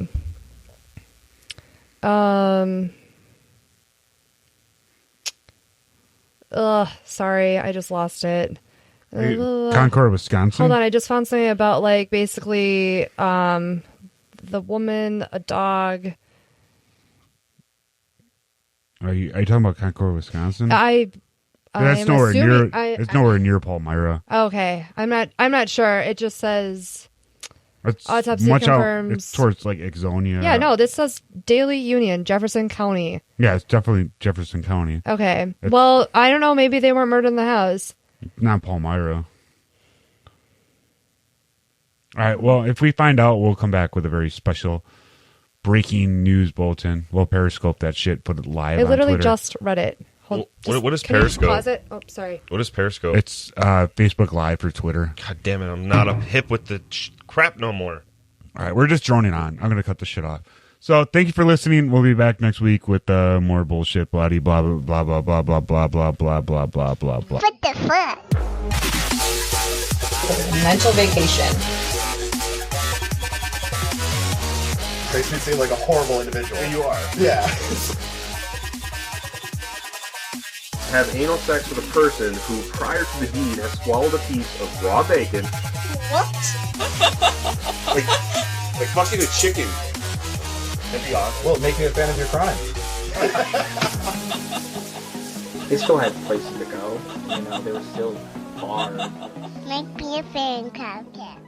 Ugh, sorry, I just lost it. Concord, Wisconsin. Hold on, I just found something about like basically the woman, a dog. Are you talking about Concord, Wisconsin? That's That's nowhere near. It's nowhere near Palmyra. Okay, I'm not sure. It just says It's autopsy much confirms. out. It's towards like Ixonia. Yeah, no, this says Daily Union, Jefferson County. Yeah, it's definitely Jefferson County. Okay, well, I don't know. Maybe they weren't murdered in the house. Not Palmyra. All right. Well, if we find out, we'll come back with a very special breaking news bulletin. We'll Periscope that shit. Put it live. I on literally Twitter. just read it. What is Can you Periscope? pause it? Oh, sorry. What is Periscope? It's Facebook Live for Twitter. God damn it! I'm not up hip with the crap no more. All right, we're just droning on. I'm gonna cut the shit off. So thank you for listening. We'll be back next week with more bullshit. Blah blah blah blah blah blah blah blah blah blah blah blah blah. What the fuck? Mental vacation. Makes me seem like a horrible individual. You are. Yeah. Have anal sex with a person who, prior to the deed, has swallowed a piece of raw bacon. What? Like fucking a chicken. That'd be awesome. Well, make me a fan of your crime. They still had places to go. You know, there was still bars. Make me a fan, Comcast.